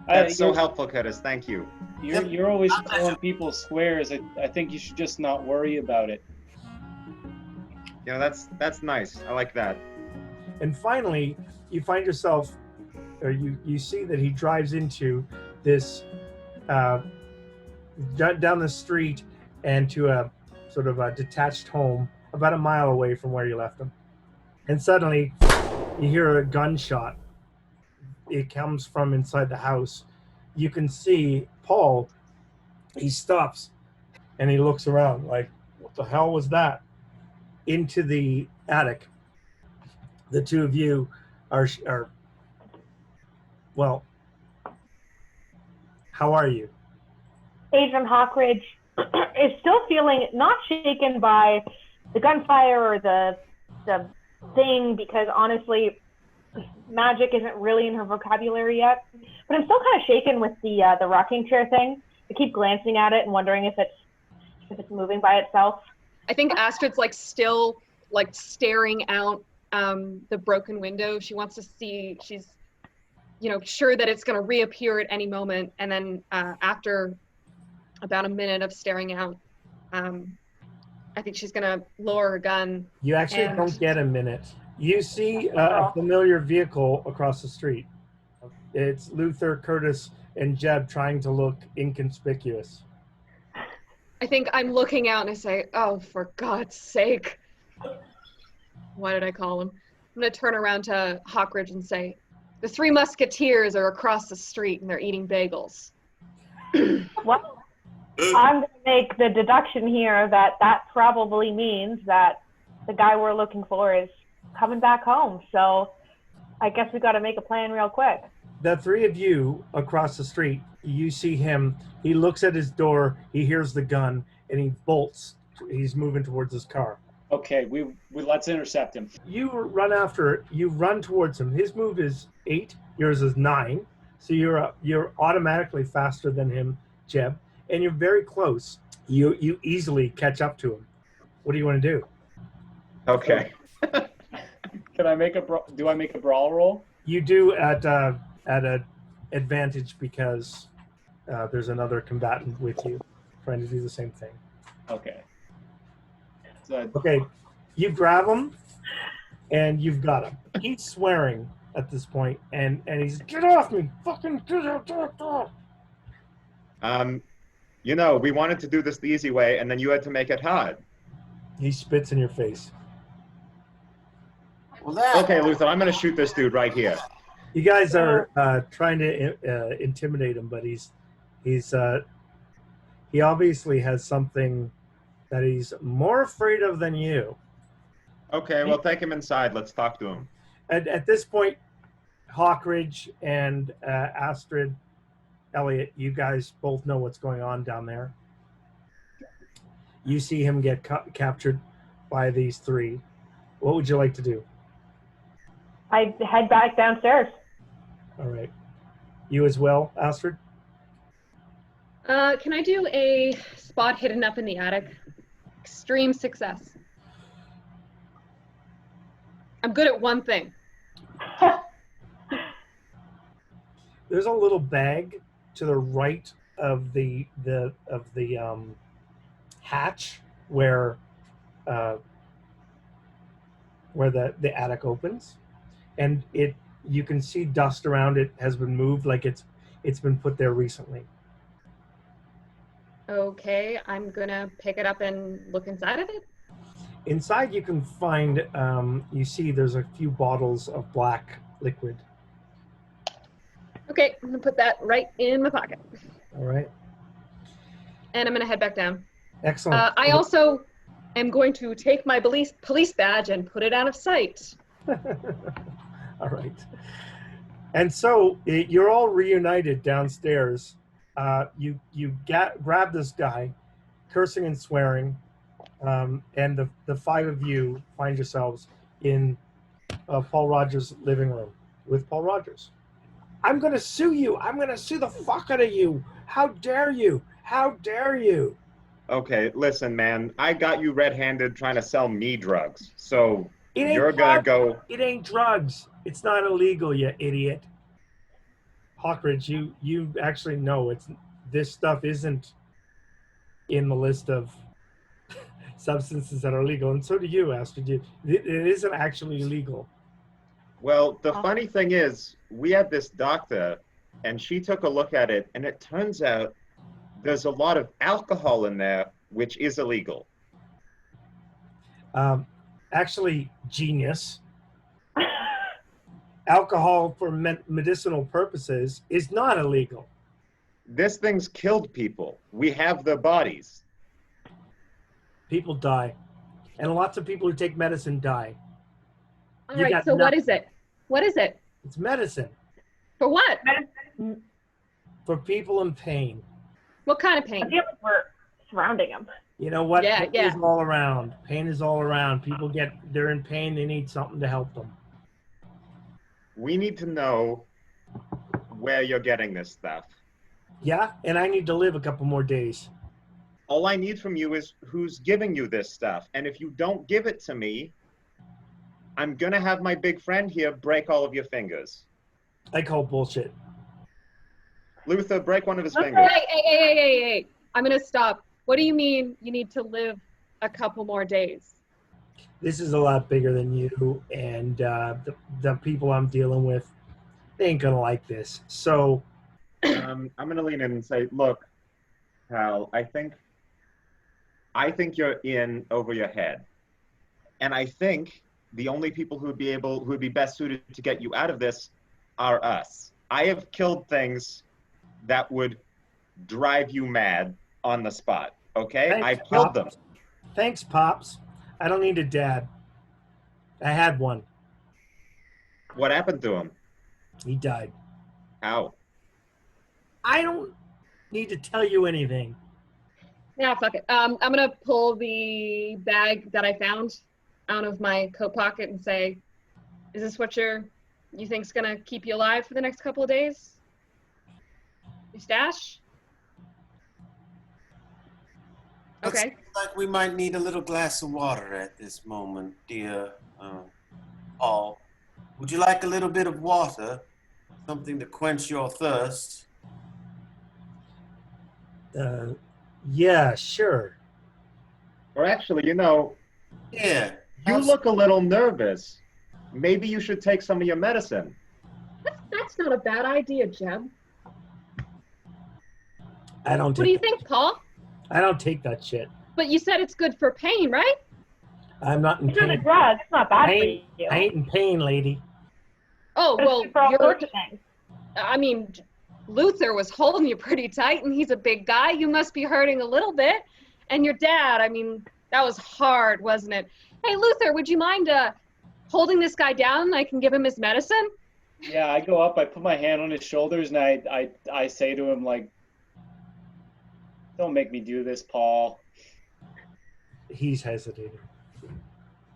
That's so helpful, Curtis. Thank you. You're always throwing people squares. I think you should just not worry about it. That's nice. I like that. And finally, you find yourself, or you see that he drives into this, down the street and to a sort of a detached home about a mile away from where you left him. And suddenly, you hear a gunshot. It comes from inside the house. You can see Paul. He stops and he looks around like, what the hell was that? Into the attic. The two of you are well, how are you? Agent Hawkridge is still feeling not shaken by the gunfire or the thing, because honestly, magic isn't really in her vocabulary yet. But I'm still kind of shaken with the rocking chair thing. I keep glancing at it and wondering if it's moving by itself. I think Astrid's still staring out the broken window. She wants to see. She's sure that it's going to reappear at any moment. And then after about a minute of staring out, I think she's going to lower her gun. You actually don't get a minute. You see a familiar vehicle across the street. It's Luther, Curtis, and Jeb trying to look inconspicuous. I think I'm looking out and I say, oh, for God's sake. Why did I call him? I'm going to turn around to Hawkridge and say, the Three Musketeers are across the street and they're eating bagels. Well, I'm going to make the deduction here that probably means that the guy we're looking for is coming back home. So I guess we got to make a plan real quick. The three of you across the street, you see him. He looks at his door. He hears the gun, and he bolts. He's moving towards his car. Okay, we let's intercept him. You run after it. You run towards him. His move is 8. Yours is 9. So you're automatically faster than him Jeb, and you're very close. You easily catch up to him. What do you want to do? Okay. Can I make do I make a brawl roll? You do at an advantage because there's another combatant with you trying to do the same thing. Okay. So Okay, you grab him, and you've got him. He's swearing at this point, and he's, get off me, fucking get off. You know, we wanted to do this the easy way, and then you had to make it hard. He spits in your face. Well, that. Okay, Luther, I'm going to shoot this dude right here. You guys are trying to intimidate him, but he obviously has something that he's more afraid of than you. Okay, well, take him inside. Let's talk to him. At this point, Hawkridge and Astrid, Elliot, you guys both know what's going on down there. You see him get captured by these three. What would you like to do? I head back downstairs. All right. You as well, Astrid? Can I do a spot hidden up in the attic? Extreme success. I'm good at one thing. There's a little bag to the right of the hatch where the attic opens, and you can see dust around it has been moved, like it's been put there recently. Okay, I'm gonna pick it up and look inside of it. Inside you can find, you see there's a few bottles of black liquid. Okay, I'm gonna put that right in my pocket. All right. And I'm gonna head back down. Excellent. I also am going to take my police badge and put it out of sight. All right. And so you're all reunited downstairs. You grab this guy, cursing and swearing, and the five of you find yourselves in Paul Rogers' living room with Paul Rogers. I'm going to sue you. I'm going to sue the fuck out of you. How dare you? How dare you? Okay, listen, man. I got you red-handed trying to sell me drugs. So you're going to drugs. go... It ain't drugs. It's not illegal, you idiot. Hawkridge, you actually know this stuff isn't in the list of substances that are legal, and so do you, Astrid. It isn't actually illegal. Well, the funny thing is, we had this doctor, and she took a look at it, and it turns out there's a lot of alcohol in there, which is illegal. Actually, genius. Alcohol for medicinal purposes is not illegal. This thing's killed people. We have their bodies. People die. And lots of people who take medicine die. All right, so what is it? What is it? It's medicine. For what? For people in pain. What kind of I pain? feel like we're surrounding him. You know what? Yeah, Pain is all around. Pain is all around. People they're in pain. They need something to help them. We need to know where you're getting this stuff. Yeah, and I need to live a couple more days. All I need from you is who's giving you this stuff. And if you don't give it to me, I'm going to have my big friend here break all of your fingers. I call bullshit. Luther, break one of his Okay. fingers. Hey. I'm going to stop. What do you mean you need to live a couple more days? This is a lot bigger than you, and the people I'm dealing with, they ain't gonna like this. So, I'm going to lean in and say, look, pal, I think you're in over your head. And I think the only people who would be best suited to get you out of this are us. I have killed things that would drive you mad on the spot, okay? Thanks, I've killed them. Pops. Thanks, Pops. I don't need a dad. I had one. What happened to him? He died. How? I don't need to tell you anything. Yeah, fuck it. I'm going to pull the bag that I found out of my coat pocket and say, is this what you think's going to keep you alive for the next couple of days? Your stash? Okay. Looks like we might need a little glass of water at this moment, dear Paul. Would you like a little bit of water? Something to quench your thirst? Yeah, sure. Or actually, Yeah. you look a little nervous. Maybe you should take some of your medicine. That's not a bad idea, Jeb. I don't What do you take think, Paul? I don't take that shit. But you said it's good for pain, right? I'm not in It's not a pain. drug. It's not bad for I you. ain't in pain, lady. Oh, But it's well, good for all you're, sorts of things. I mean, Luther was holding you pretty tight, and he's a big guy. You must be hurting a little bit. And your dad, I mean, that was hard, wasn't it? Hey, Luther, would you mind holding this guy down? I can give him his medicine. Yeah, I go up, I put my hand on his shoulders, and I say to him, like, don't make me do this, Paul. He's hesitating.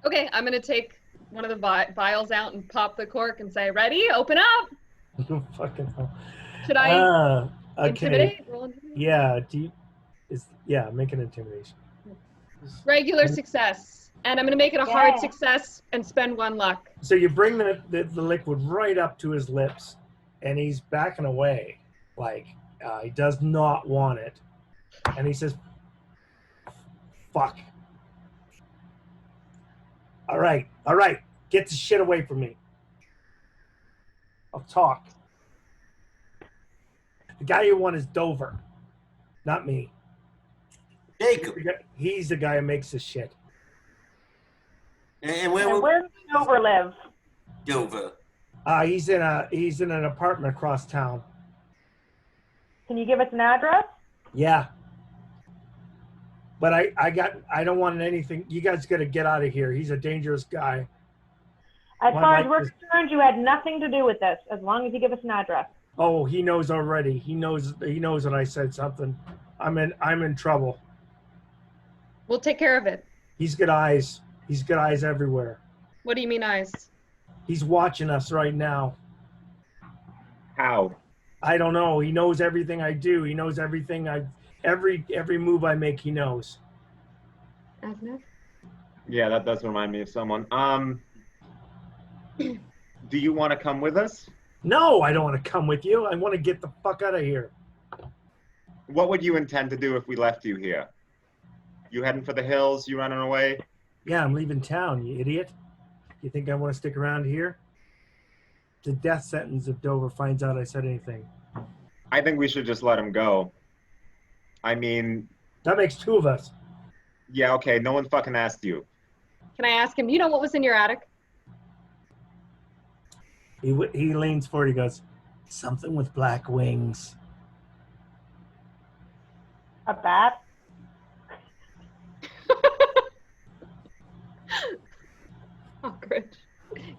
Okay, I'm going to take one of the vials out and pop the cork and say, ready? Open up. Fucking hell. Should I Okay. intimidate? Roll intimidate? Yeah, make an intimidation. Regular success. And I'm going to make it a hard success and spend 1 luck. So you bring the liquid right up to his lips, and he's backing away. Like, he does not want it. And he says, fuck. All right. Get the shit away from me. I'll talk. The guy you want is Dover, not me. Jacob. He's the guy who makes this shit. And And where where does Dover live? Dover? He's in an apartment across town. Can you give us an address? Yeah. But I don't want anything. You guys got to get out of here. He's a dangerous guy. As Well, far like as we're this- concerned, you had nothing to do with this, as long as you give us an address. Oh, he knows already. He knows that I said something. I'm in trouble. We'll take care of it. He's got eyes. He's got eyes everywhere. What do you mean, eyes? He's watching us right now. How? I don't know. He knows everything I do. He knows everything every move I make, he knows. Asna? Yeah, that does remind me of someone. Do you want to come with us? No, I don't want to come with you. I want to get the fuck out of here. What would you intend to do if we left you here? You heading for the hills? You running away? Yeah, I'm leaving town, you idiot. You think I want to stick around here? It's a death sentence if Dover finds out I said anything. I think we should just let him go. I mean, That makes 2 of us. yeah, okay, no one fucking asked you. Can I ask him, you know what was in your attic? He leans forward. He goes, something with black wings. A bat? Hawkridge.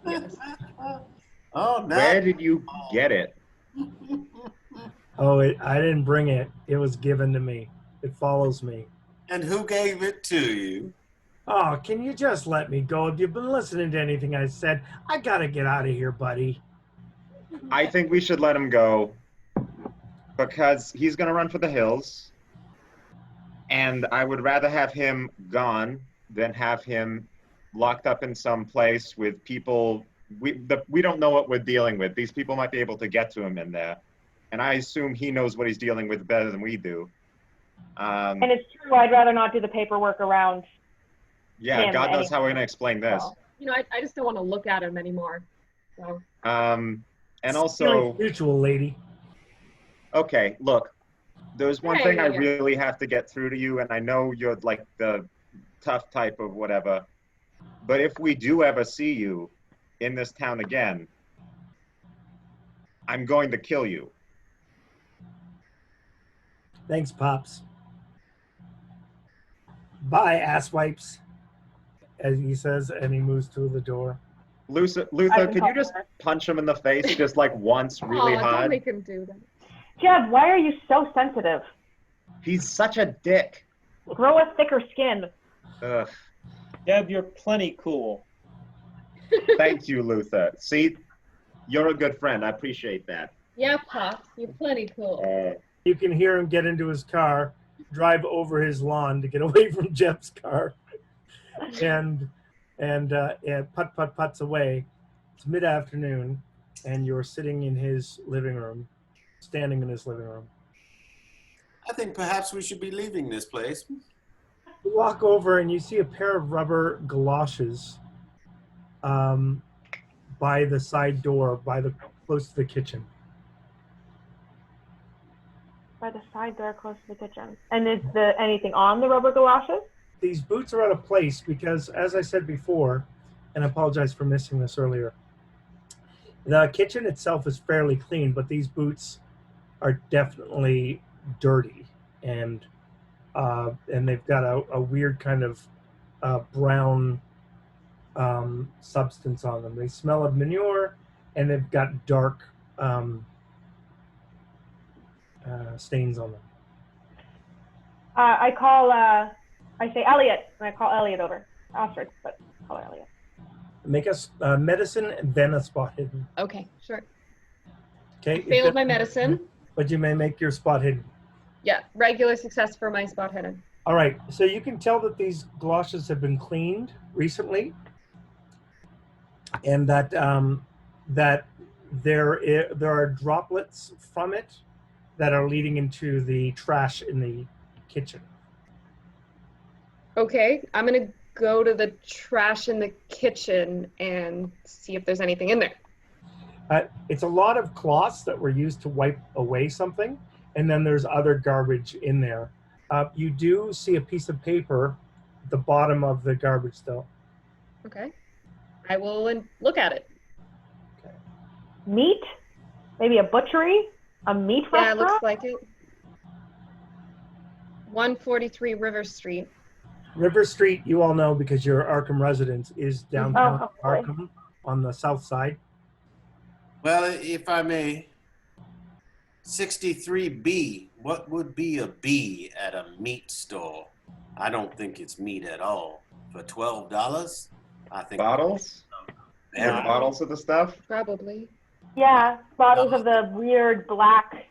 Yes. Oh, no. Where did you get it? Oh, I didn't bring it. It was given to me. It follows me. And who gave it to you? Oh, can you just let me go? If you've been listening to anything I said, I gotta get out of here, buddy. I think we should let him go because he's going to run for the hills. And I would rather have him gone than have him locked up in some place with people. We don't know what we're dealing with. These people might be able to get to him in there. And I assume he knows what he's dealing with better than we do. And it's true, I'd rather not do the paperwork around. Yeah, him God knows how we're anyway. going to explain this. So, You know, I just don't want to look at him anymore. So And Feeling also, mutual, lady. okay, look, there's one Yeah, thing yeah, I yeah. really have to get through to you, and I know you're like the tough type of whatever, but if we do ever see you in this town again, I'm going to kill you. Thanks, Pops. Bye, asswipes, as he says, and he moves through the door. Luther, I could you just punch him in the face just like once really oh, don't hard? make him do that. Jeb, why are you so sensitive? He's such a dick. Grow a thicker skin. Ugh. Deb, you're plenty cool. Thank you, Luther. See, you're a good friend. I appreciate that. Yeah, Pops, you're plenty cool. You can hear him get into his car, drive over his lawn to get away from Jeb's car, and puts away. It's mid-afternoon, and you're sitting in his living room, standing in his living room. I think perhaps we should be leaving this place. You walk over and you see a pair of rubber galoshes by the side door, close to the kitchen. By the side door close to the kitchen. And is anything on the rubber galoshes? These boots are out of place because, as I said before, and I apologize for missing this earlier, the kitchen itself is fairly clean, but these boots are definitely dirty, and they've got a weird kind of brown substance on them. They smell of manure, and they've got dark stains on them. I say Elliot, and I call Elliot over. Astrid, but call her Elliot. Make us medicine and then a spot hidden. Okay, sure. Okay. Failed my medicine. But you may make your spot hidden. Yeah, regular success for my spot hidden. All right. So you can tell that these galoshes have been cleaned recently, and that there are droplets from it that are leading into the trash in the kitchen. Okay, I'm gonna go to the trash in the kitchen and see if there's anything in there. It's a lot of cloths that were used to wipe away something, and then there's other garbage in there. You do see a piece of paper at the bottom of the garbage, though. Okay, I will look at it. Okay. Meat? Maybe a butchery? A meat Yeah, it restaurant? looks like it. 143 River Street. River Street, you all know because you're Arkham residents, is downtown Oh, okay. Arkham on the south side. Well, if I may, 63B, what would be a B at a meat store? I don't think it's meat at all. For $12, I think... Bottles? Yeah. Bottles of the stuff? Probably. Yeah, bottles of the weird black.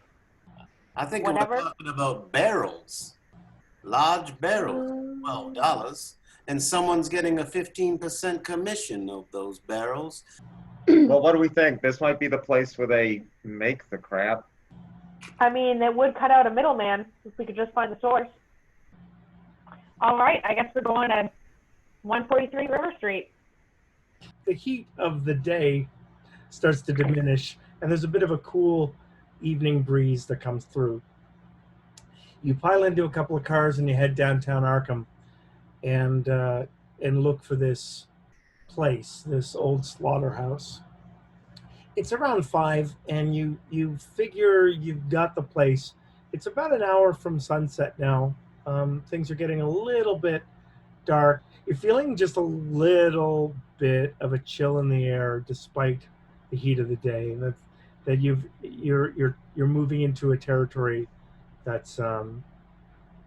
I think Whatever. we're talking about barrels. Large barrels, $12. And someone's getting a 15% commission of those barrels. Well, what do we think? This might be the place where they make the crap. I mean, it would cut out a middleman if we could just find the source. All right, I guess we're going to 143 River Street. The heat of the day starts to diminish, and there's a bit of a cool evening breeze that comes through. You pile into a couple of cars and you head downtown Arkham, and look for this place, this old slaughterhouse. It's around 5, and you figure you've got the place. It's about an hour from sunset now. Things are getting a little bit dark. You're feeling just a little bit of a chill in the air, despite the heat of the day. That you're moving into a territory that's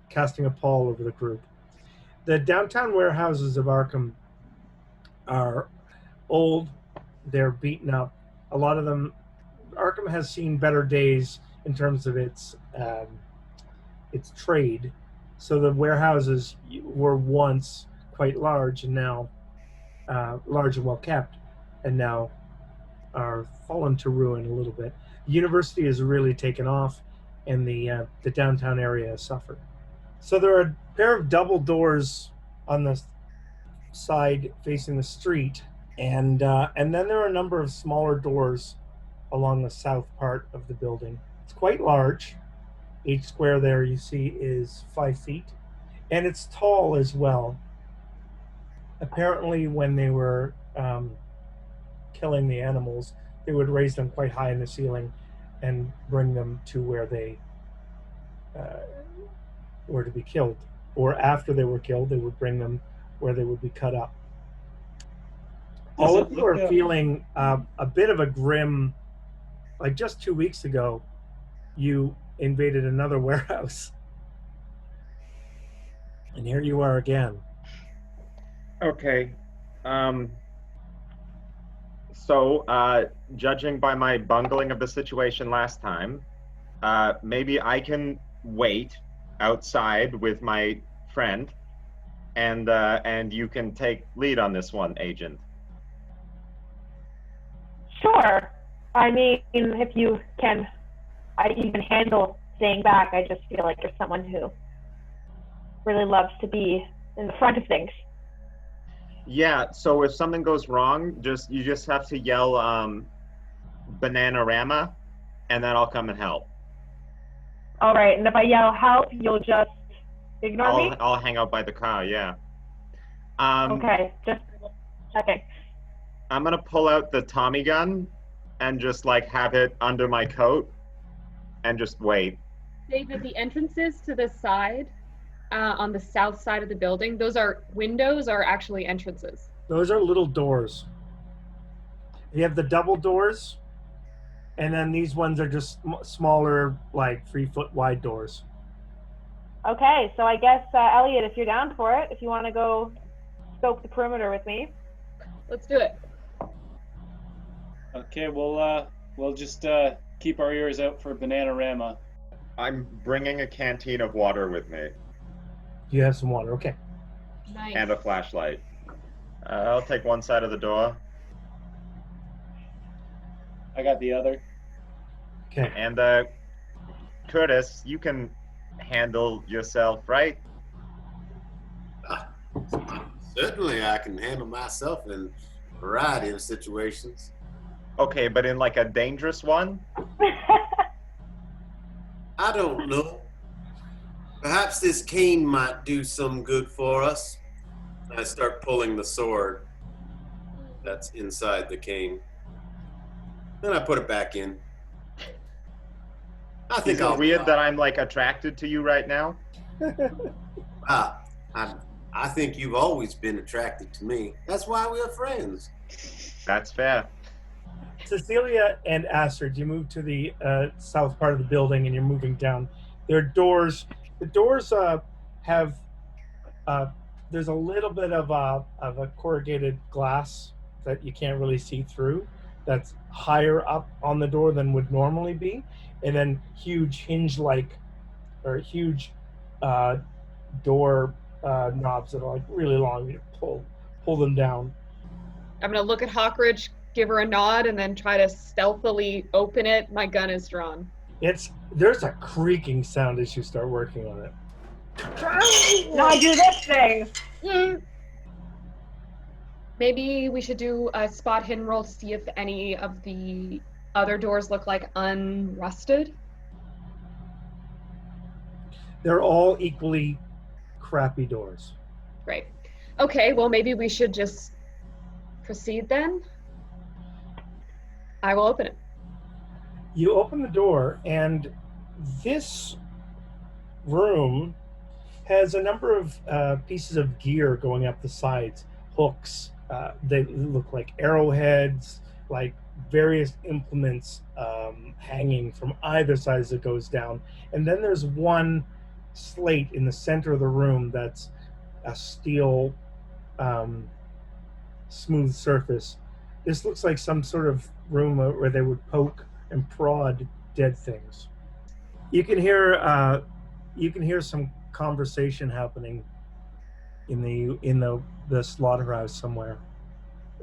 casting a pall over the group. The downtown warehouses of Arkham are old. They're beaten up. A lot of them, Arkham has seen better days in terms of its trade. So the warehouses were once quite large, and now large and well kept, and now are fallen to ruin a little bit. The university has really taken off, and the downtown area has suffered. So there are a pair of double doors on the side facing the street, and then there are a number of smaller doors along the south part of the building. It's quite large. Each square there you see is 5 feet, and it's tall as well. Apparently, when they were killing the animals, they would raise them quite high in the ceiling and bring them to where they were to be killed. Or after they were killed, they would bring them where they would be cut up. All of you are feeling a bit of a grim, like just 2 weeks ago, you invaded another warehouse. And here you are again. Okay. So, judging by my bungling of the situation last time, maybe I can wait outside with my friend, and you can take lead on this one, Agent. Sure. I mean, if you can, you can handle staying back. I just feel like you're someone who really loves to be in the front of things. Yeah. So if something goes wrong, you just have to yell Bananarama, and then I'll come and help. All right. And if I yell help, you'll just ignore me? I'll hang out by the car. Yeah. Okay. Just checking. I'm gonna pull out the Tommy gun and just like have it under my coat and just wait. David, the entrances to the side, on the south side of the building, those are windows or actually entrances? Those are little doors. You have the double doors, and then these ones are just smaller, like 3-foot wide doors. Okay. So I guess, Elliot, if you're down for it, if you want to go scope the perimeter with me. Let's do it. Okay, we'll just keep our ears out for Bananarama. I'm bringing a canteen of water with me You have some water. Okay. Nice. and a flashlight. I'll take one side of the door, I got the other. Okay. and Curtis, you can handle yourself, right? Certainly, I can handle myself in a variety of situations. Okay, but in like a dangerous one? I don't know. Perhaps this cane might do some good for us. I start pulling the sword that's inside the cane. Then I put it back in. I think Is it I'll weird that I'm like attracted to you right now? I think you've always been attracted to me. That's why we're friends. That's fair. Cecilia and Astrid, you move to the south part of the building, and you're moving down. There are doors. The doors have there's a little bit of a corrugated glass that you can't really see through. That's higher up on the door than would normally be, and then huge hinge-like or huge door knobs that are like really long. You pull them down. I'm gonna look at Hawkridge, give her a nod, and then try to stealthily open it. My gun is drawn. There's a creaking sound as you start working on it. Now I do this thing. Maybe we should do a spot hidden roll to see if any of the other doors look like unrusted. They're all equally crappy doors. Great. Okay, well, maybe we should just proceed then. I will open it. You open the door, and this room has a number of pieces of gear going up the sides, hooks. They look like arrowheads, like various implements hanging from either side as it goes down. And then there's one slate in the center of the room that's a steel smooth surface. This looks like some sort of room where they would poke and prod dead things. You can hear some conversation happening in the slaughterhouse somewhere.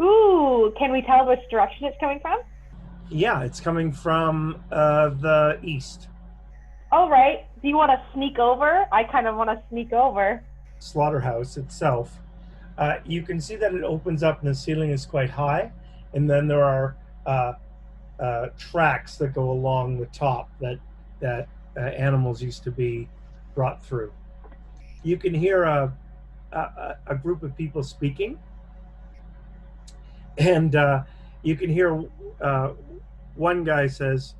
Ooh, can we tell which direction it's coming from? Yeah, it's coming from the east. All right. Do you want to sneak over? I kind of want to sneak over. Slaughterhouse itself. You can see that it opens up and the ceiling is quite high, and then there are tracks that go along the top that animals used to be brought through. You can hear a group of people speaking, and you can hear one guy says,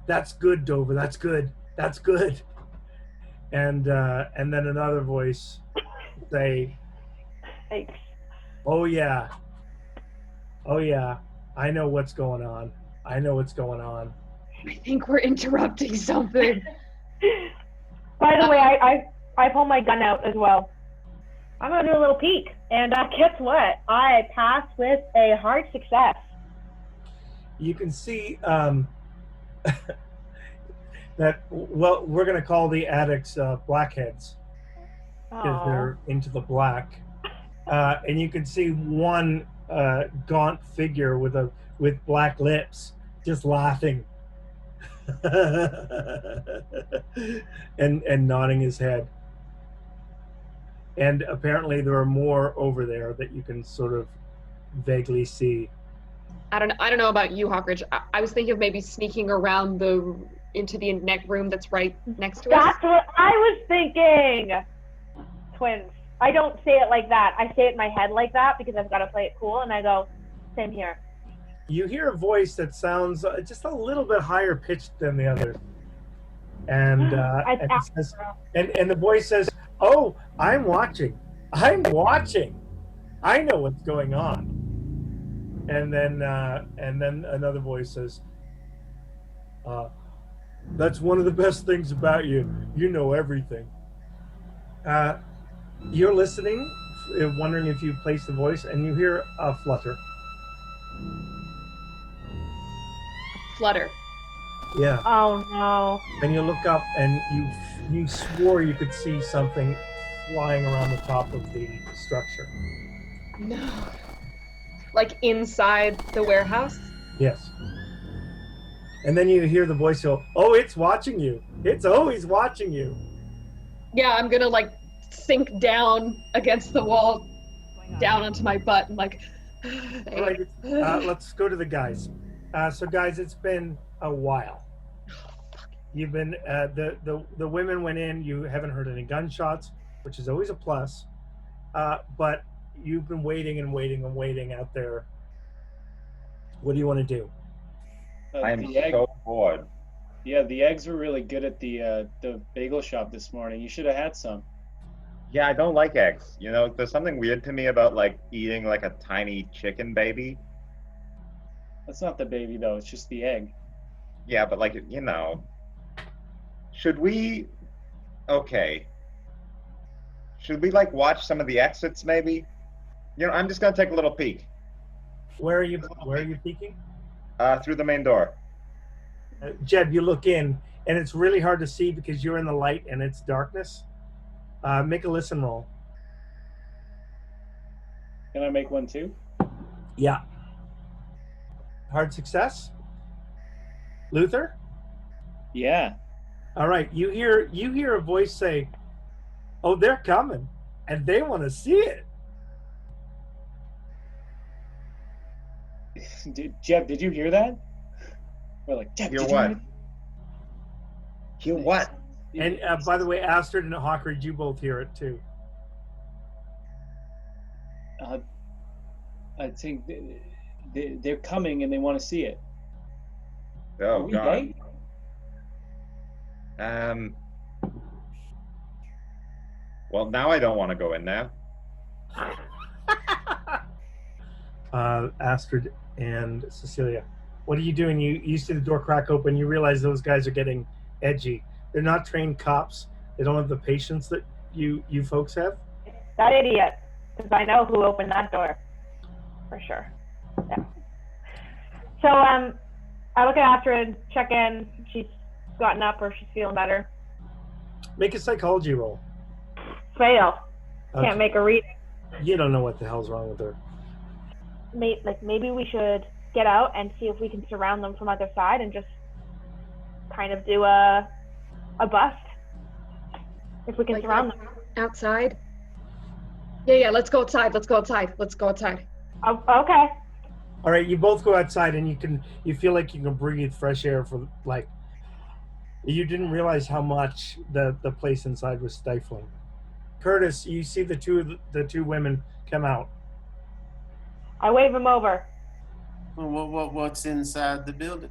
"That's good, Dover. That's good. That's good." And then another voice say, Thanks. "Oh yeah, oh yeah. I know what's going on. I know what's going on." I think we're interrupting something. By the way, I pull my gun out as well. I'm gonna do a little peek, and guess what? I passed with a hard success. You can see Well, we're going to call the addicts blackheads because Aw. they're into the black. And you can see one gaunt figure with black lips just laughing and nodding his head. And apparently there are more over there that you can sort of vaguely see. I don't know about you, Hawkridge. I was thinking of maybe sneaking around into the next room that's right next to us. That's what I was thinking. Twins. I don't say it like that. I say it in my head like that because I've got to play it cool, and I go, same here. You hear a voice that sounds just a little bit higher pitched than the others. And and the voice says, "Oh, I'm watching. I'm watching. I know what's going on." And then another voice says, "That's one of the best things about you. You know everything." You're listening, wondering if you place the voice, and you hear a flutter. Flutter. Yeah. Oh no. And you look up, and you swore you could see something flying around the top of the structure. No. Like inside the warehouse? Yes. And then you hear the voice go, "Oh, it's watching you. It's always watching you." Yeah, I'm gonna like sink down against the wall, down onto my butt, and like. All right, let's go to the guys. So, guys, it's been a while. You've been the women went in. You haven't heard any gunshots, which is always a plus. But you've been waiting and waiting and waiting out there. What do you want to do? I'm so bored. Yeah, the eggs were really good at the bagel shop this morning. You should have had some. Yeah, I don't like eggs. You know, there's something weird to me about like eating like a tiny chicken baby. That's not the baby though. It's just the egg. Yeah, but like, you know, should we? Okay. Should we like watch some of the exits maybe? You know, I'm just gonna take a little peek. Where are you peeking? Through the main door. Jeb, you look in, and it's really hard to see because you're in the light and it's darkness. Make a listen roll. Can I make one too? Yeah. Hard success. Luther? Yeah. All right. You hear a voice say, "Oh, they're coming, and they want to see it." Jeb, did you hear that? We're like, Jeb, Hear did what? you Hear what? And by the way, Astrid and Hawkridge, you both hear it too. I think they're coming and they want to see it. Are Oh we God. gay? Well, now I don't want to go in there. Astrid and Cecilia, what are you doing? You see the door crack open. You realize those guys are getting edgy. They're not trained cops. They don't have the patience that you folks have. That idiot. Because I know who opened that door. For sure. Yeah. So, I look at Astrid, check in. She's gotten up or she's feeling better. Make a psychology roll. Fail. Okay. Can't make a reading. You don't know what the hell's wrong with her. Maybe we should get out and see if we can surround them from other side and just kind of do a bust. If we can Like surround them. outside. Yeah. Let's go outside. Let's go outside. Oh, okay. All right, you both go outside, and you feel like you can breathe fresh air for like. You didn't realize how much the place inside was stifling. Curtis, you see the two women come out. I wave him over. Well, what's inside the building?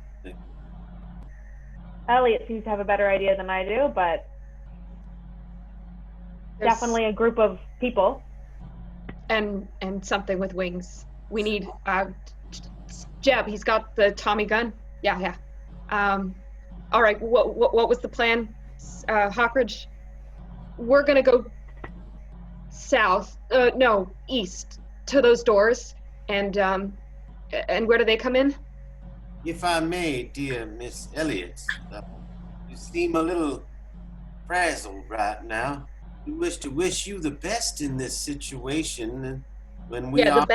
Elliot seems to have a better idea than I do, but There's- definitely a group of people. And something with wings. We need Jeb. He's got the Tommy gun. Yeah. All right. What was the plan, Hawkridge? We're gonna go south. No, east to those doors. And where do they come in? If I may, dear Miss Elliot, You seem a little frazzled right now. We wish to wish you the best in this situation. When we Yeah, are...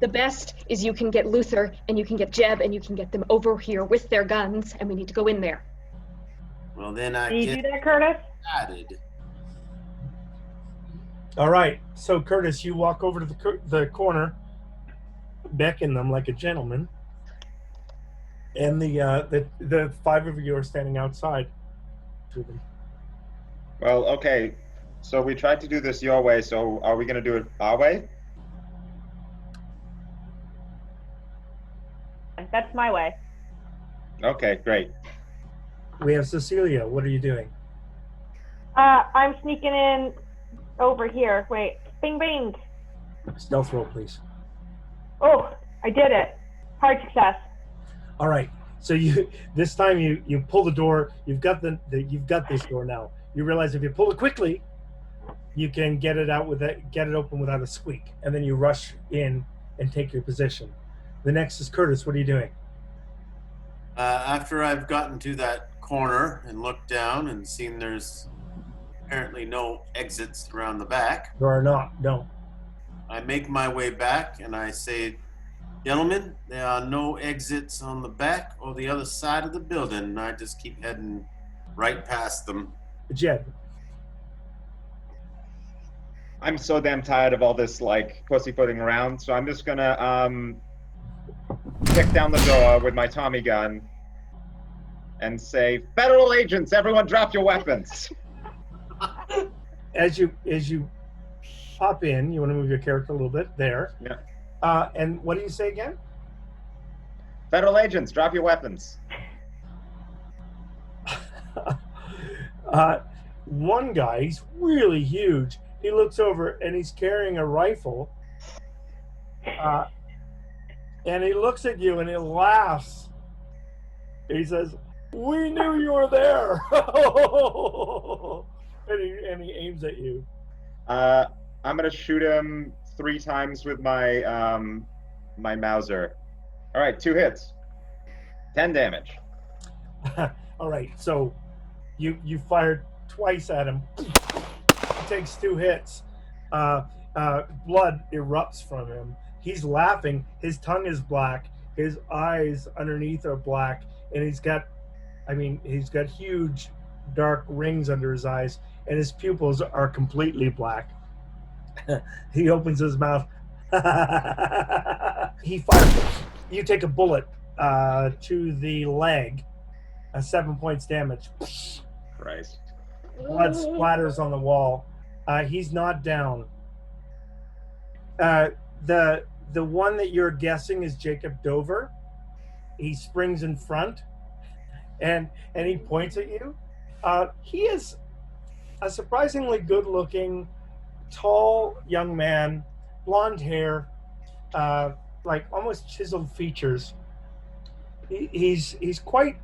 the best is you can get Luther and you can get Jeb and you can get them over here with their guns, and we need to go in there. Well, then I Can you get do that, Curtis? excited. All right. So Curtis, you walk over to the corner, beckon them like a gentleman, and the five of you are standing outside. Well, okay. So we tried to do this your way, so are we going to do it our way? That's my way. Okay, great. We have Cecilia. What are you doing? I'm sneaking in over here. Wait. Bing, bing. Stealth roll, please. Oh, I did it. Hard success. All right. So this time you pull the door. You've got you've got this door now. You realize if you pull it quickly, you can get it open without a squeak, and then you rush in and take your position. The next is Curtis. What are you doing? After I've gotten to that corner and looked down and seen there's apparently no exits around the back, There are not. No. I make my way back and I say, gentlemen, there are no exits on the back or the other side of the building. And I just keep heading right past them. Jed. I'm so damn tired of all this, like, pussyfooting around, so I'm just gonna, kick down the door with my Tommy gun and say, "Federal agents, everyone drop your weapons!" As you pop in, you want to move your character a little bit there. Yeah. And what do you say again? Federal agents, drop your weapons. One guy, he's really huge. He looks over and he's carrying a rifle. And he looks at you and he laughs. He says, "We knew you were there." and he aims at you. I'm gonna shoot him 3 times with my my Mauser. All right, 2 hits, 10 damage. All right, so you fired twice at him. He takes 2 hits. Blood erupts from him. He's laughing. His tongue is black. His eyes underneath are black, and he's got huge dark rings under his eyes, and his pupils are completely black. He opens his mouth. He fires. You take a bullet to the leg. 7 points damage. Christ. Blood splatters on the wall. He's not down. The one that you're guessing is Jacob Dover. He springs in front, and he points at you. He is a surprisingly good-looking, tall young man, blonde hair, like almost chiseled features. He's quite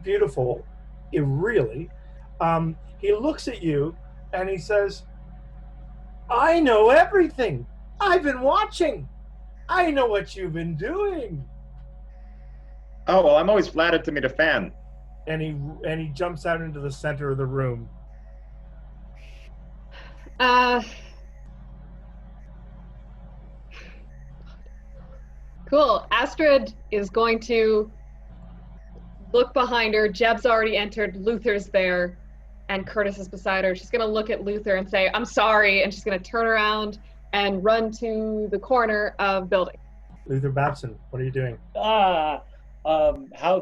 beautiful, really. He looks at you and he says, "I know everything. I've been watching. I know what you've been doing." Oh, well, I'm always flattered to meet a fan. And he jumps out into the center of the room. Cool. Astrid is going to look behind her. Jeb's already entered. Luther's there, and Curtis is beside her. She's going to look at Luther and say, "I'm sorry," and she's going to turn around and run to the corner of building. Luther Babson, what are you doing? How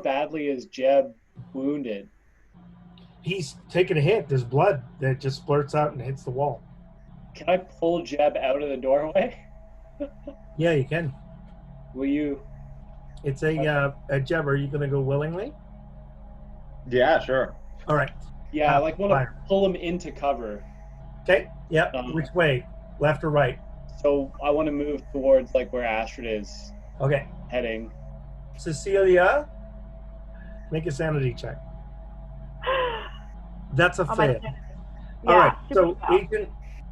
badly is Jeb wounded? He's taken a hit. There's blood that just splurts out and hits the wall. Can I pull Jeb out of the doorway? Yeah, you can. Will you? It's a Jeb. Are you going to go willingly? Yeah, sure. All right. Yeah, I want to fire. pull him into cover. Okay. Yeah. Which way? Left or right? So I want to move towards where Astrid is Okay. heading. Cecilia, make a sanity check. That's a fail. Yeah, All right. super So, well. Ethan,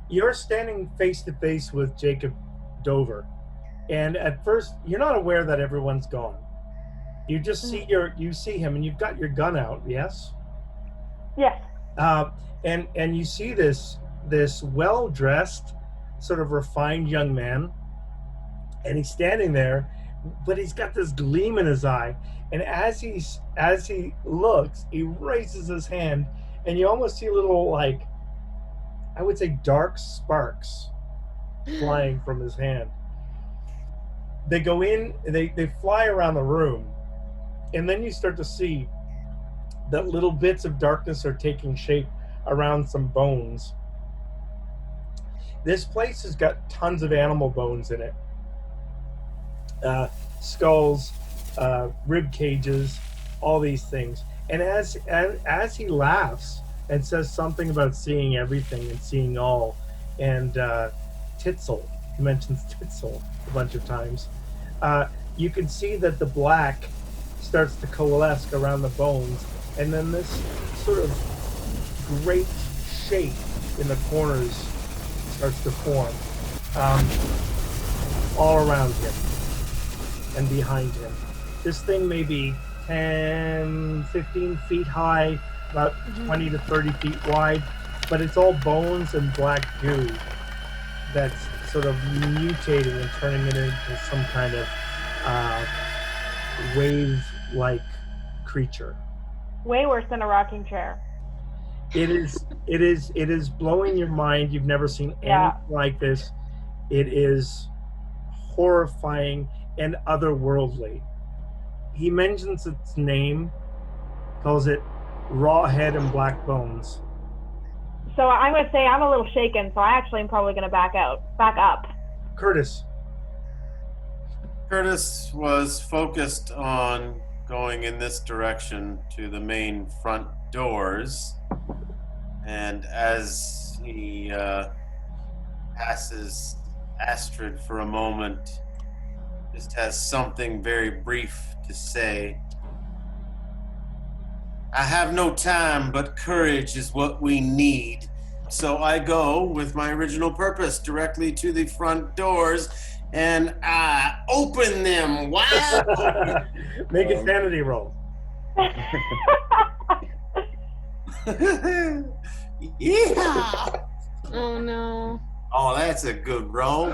you're standing face to face with Jacob Dover, and at first you're not aware that everyone's gone. You just see you see him, and you've got your gun out. Yes. Yes. And you see this well-dressed, sort of refined young man, and he's standing there, but he's got this gleam in his eye. And as he looks, he raises his hand, and you almost see little, like, I would say, dark sparks flying from his hand. They go in, they fly around the room, and then you start to see that little bits of darkness are taking shape around some bones. This place has got tons of animal bones in it. Skulls, rib cages, all these things. And as he laughs and says something about seeing everything and seeing all, and Titzel, he mentions Titzel a bunch of times, you can see that the black starts to coalesce around the bones, and then this sort of great shape in the corners starts to form all around him and behind him. This thing may be 10, 15 feet high, about 20 to 30 feet wide, but it's all bones and black goo that's sort of mutating and turning it into some kind of wave-like creature. Way worse than a rocking chair. It is blowing your mind. You've never seen anything like this. It is horrifying and otherworldly. He mentions its name, calls it Raw Head and Black Bones. So I'm going to say I'm a little shaken, so I actually am probably going to back up. Curtis. Curtis was focused on going in this direction to the main front doors, and as he passes Astrid for a moment, just has something very brief to say. I have no time, but courage is what we need. So I go with my original purpose directly to the front doors, and I open them wide open. Make a sanity roll. Yeah! Oh no. Oh, that's a good roll.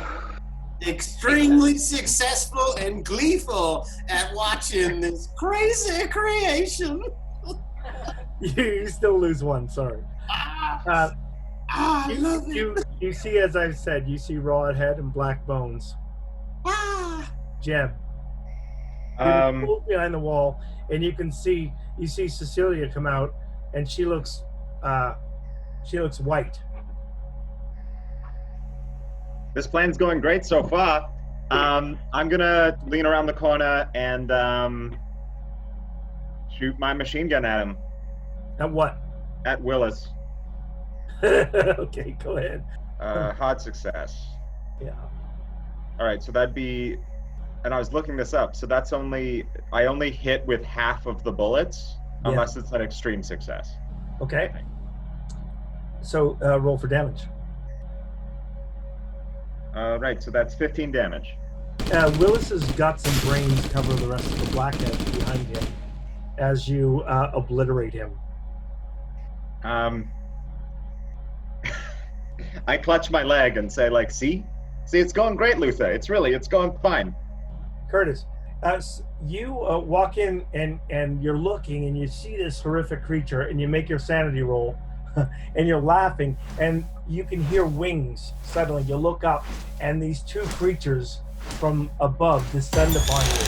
Extremely successful and gleeful at watching this crazy creation. You still lose one, sorry. I love it. You see, as I've said, you see raw head and black bones. Jeb. You're pulled behind the wall, and you see Cecilia come out, and she looks white. This plan's going great so far. I'm gonna lean around the corner and shoot my machine gun at him. At what? At Willis. Okay, go ahead. Hard success. Yeah. All right, so that'd be, and I was looking this up. So I only hit with half of the bullets, unless it's an extreme success. Okay. So roll for damage. Right, so that's 15 damage. Willis's guts and brains cover the rest of the blackhead behind him as you obliterate him. I clutch my leg and say, like, see, it's going great, Luther. It's going fine. Curtis, you walk in and you're looking and you see this horrific creature and you make your sanity roll and you're laughing and you can hear wings. Suddenly you look up and these two creatures from above descend upon you.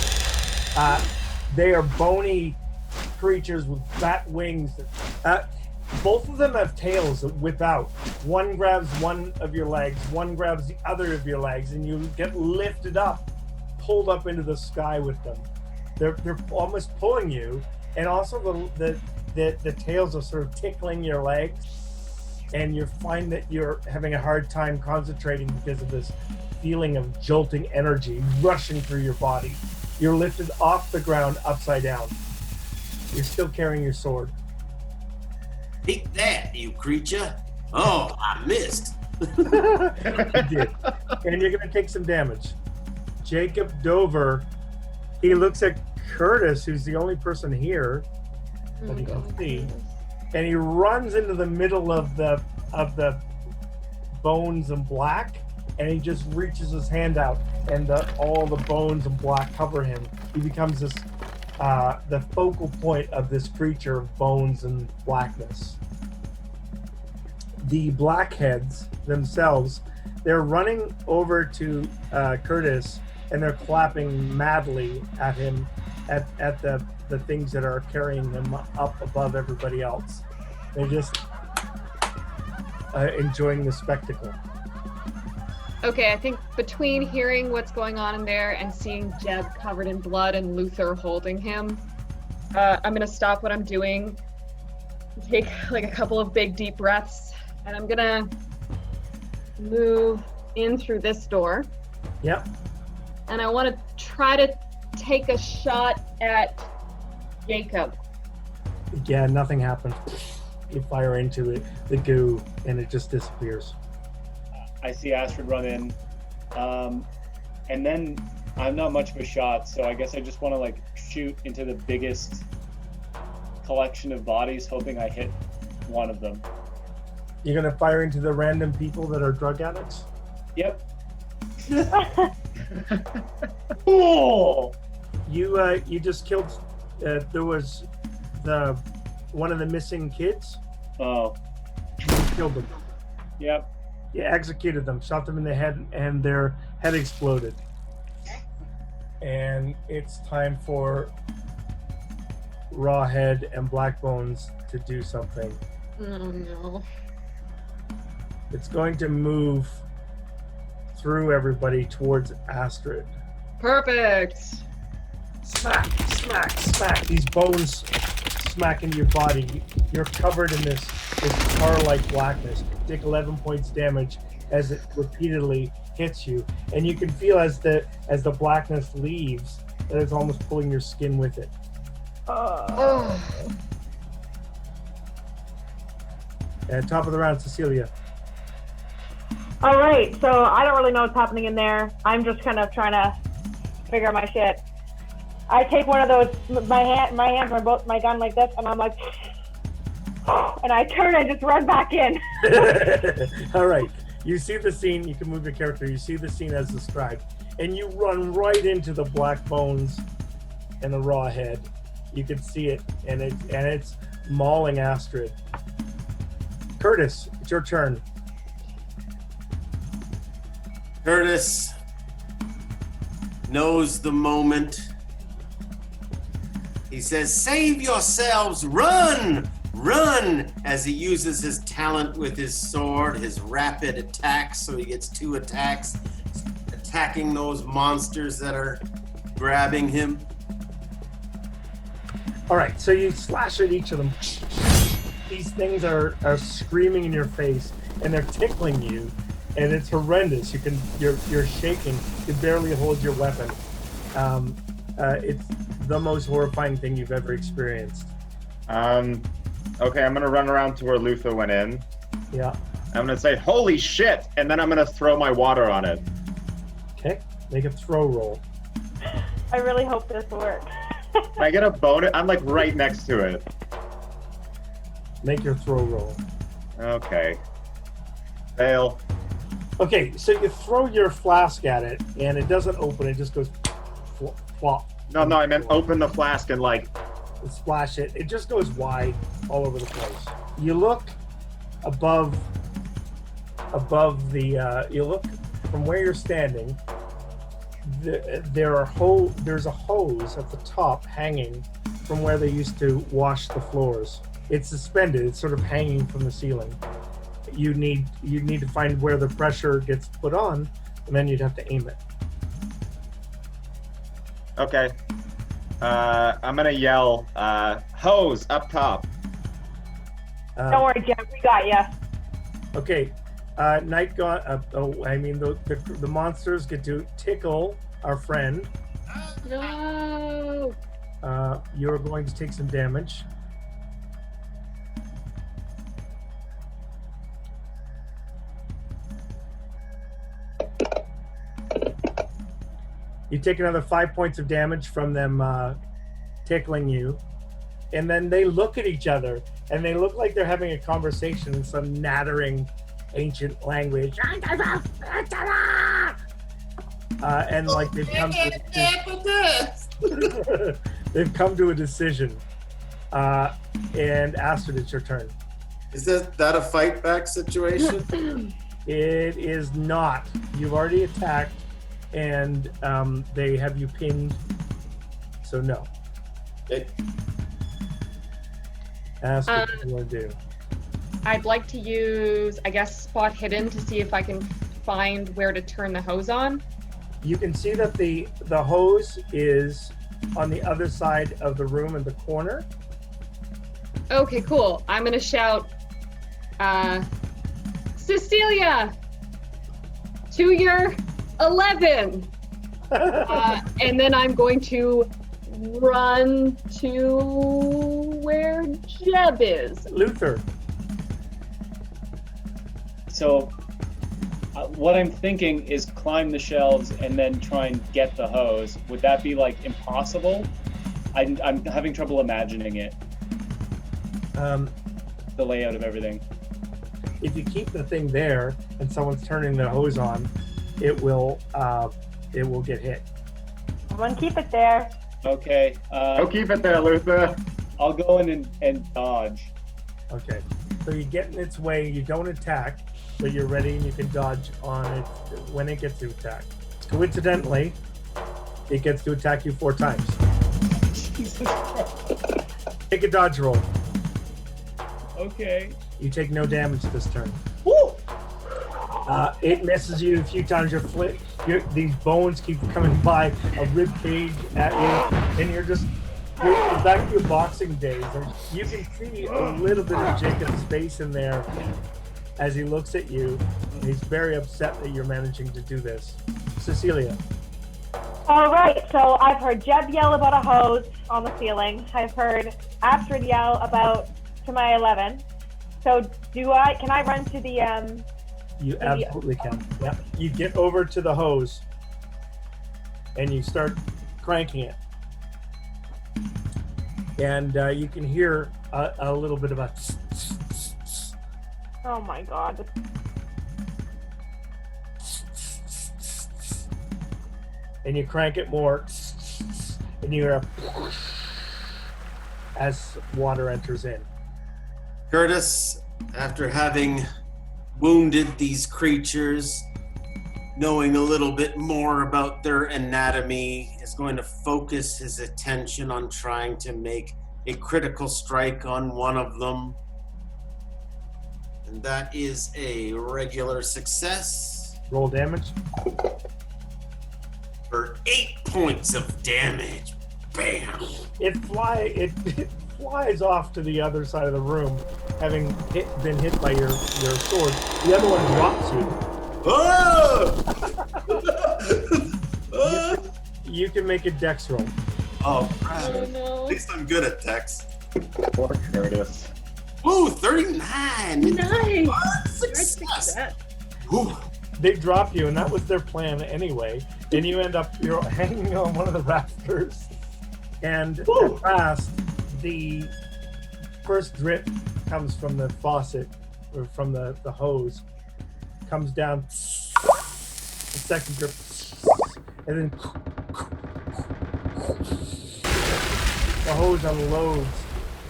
They are bony creatures with fat wings. Both of them have tails that whip out. One grabs one of your legs, one grabs the other of your legs, and you get lifted up, pulled up into the sky with them. They're almost pulling you, and also the tails are sort of tickling your legs, and you find that you're having a hard time concentrating because of this feeling of jolting energy rushing through your body. You're lifted off the ground upside down. You're still carrying your sword. Take that, you creature. Oh, I missed. You did. And you're going to take some damage. Jacob Dover, he looks at Curtis, who's the only person here that he can see. and he runs into the middle of the bones and black, and he just reaches his hand out, and all the bones and black cover him. He becomes this the focal point of this creature of bones and blackness. The blackheads themselves, they're running over to Curtis, and they're clapping madly at him at the things that are carrying him up above everybody else. They're just enjoying the spectacle. Okay, I think between hearing what's going on in there and seeing Jeb covered in blood and Luther holding him, I'm gonna stop what I'm doing, take like a couple of big deep breaths, and I'm gonna move in through this door. Yep. And I want to try to take a shot at Jacob. Yeah, nothing happens. You fire into it, the goo, and it just disappears. I see Astrid run in, and then I'm not much of a shot, so I guess I just want to like shoot into the biggest collection of bodies, hoping I hit one of them. You're gonna fire into the random people that are drug addicts? Yep. Oh! You just killed. There was one of the missing kids. Oh. You killed them. Yep. You executed them, shot them in the head, and their head exploded. And it's time for Rawhead and Blackbones to do something. Oh no. It's going to move through everybody towards Astrid. Perfect. Smack, smack, smack. These bones smack into your body. You're covered in this tar-like blackness. You take 11 points damage as it repeatedly hits you, and you can feel as the blackness leaves that it's almost pulling your skin with it. At top of the round, Cecilia. All right, so I don't really know what's happening in there. I'm just kind of trying to figure out my shit. I take one of those, my hands are both my gun like this, and I'm like, and I turn and just run back in. All right, you see the scene. You can move your character. You see the scene as described, and you run right into the black bones and the raw head. You can see it, and it's mauling Astrid. Curtis, it's your turn. Curtis knows the moment. He says, "Save yourselves! Run! Run!" As he uses his talent with his sword, his rapid attacks, so he gets 2 attacks, attacking those monsters that are grabbing him. All right, so you slash at each of them. These things are screaming in your face, and they're tickling you, and it's horrendous. You're shaking. You barely hold your weapon. It's the most horrifying thing you've ever experienced. Okay, I'm gonna run around to where Luther went in. Yeah. I'm gonna say, "Holy shit!" and then I'm gonna throw my water on it. Okay. Make a throw roll. I really hope this works. Can I get a bonus? I'm like right next to it. Make your throw roll. Okay. Fail. Okay, so you throw your flask at it, and it doesn't open. It just goes flop. No, I meant open the flask and like. Splash it. It just goes wide all over the place. You look above the. You look from where you're standing. There's a hose at the top hanging from where they used to wash the floors. It's suspended. It's sort of hanging from the ceiling. You need to find where the pressure gets put on, and then you'd have to aim it. Okay. I'm gonna yell, hose up top. Don't worry, Jeff, we got ya. Okay. Night gone. The monsters get to tickle our friend. No. You're going to take some damage. You take another 5 points of damage from them tickling you, and then they look at each other and they look like they're having a conversation in some nattering ancient language. And like they've come to a decision. And Astrid, it's your turn. Is that a fight back situation? It is not. You've already attacked, and they have you pinned. So no. Okay. Astrid, what do you want to do? I'd like to use, I guess, spot hidden to see if I can find where to turn the hose on. You can see that the hose is on the other side of the room in the corner. Okay, cool. I'm gonna shout, Cecilia, to your 11. And then I'm going to run to where Jeb is. Luther. So what I'm thinking is climb the shelves and then try and get the hose. Would that be like impossible? I'm having trouble imagining it. The layout of everything. If you keep the thing there and someone's turning the hose on, it will get hit. I'm gonna keep it there. Okay. I'll keep it there, Luther. I'll go in and dodge. Okay. So you get in its way, you don't attack, but you're ready and you can dodge on it when it gets to attack. Coincidentally, it gets to attack you 4 times. Jesus Christ. Take a dodge roll. Okay. You take no damage this turn. Woo! It misses you a few times. These bones keep coming by, a rib cage at you, and you're back to your boxing days. And you can see a little bit of Jacob's face in there as he looks at you. And he's very upset that you're managing to do this. Cecilia. All right, so I've heard Jeb yell about a hose on the ceiling. I've heard Astrid yell to my 11. So can I run to the You absolutely can. Yeah. You get over to the hose and you start cranking it. And you can hear a little bit of a oh my god. and you crank it more and you hear a as water enters in. Curtis, after having wounded these creatures, knowing a little bit more about their anatomy, is going to focus his attention on trying to make a critical strike on one of them. And that is a regular success Roll damage. for 8 points of damage. Bam! It flies off to the other side of the room, having been hit by your sword. The other one drops you. Oh! You can make a dex roll. Oh, crap. Oh no. At least I'm good at text. Poor Curtis. Ooh, 39! Nice. Success! Ooh. They drop you, and that was their plan anyway. And you end up hanging on one of the rafters. And at last, the first drip comes from the faucet, or from the hose, comes down. The second drip, and then the hose unloads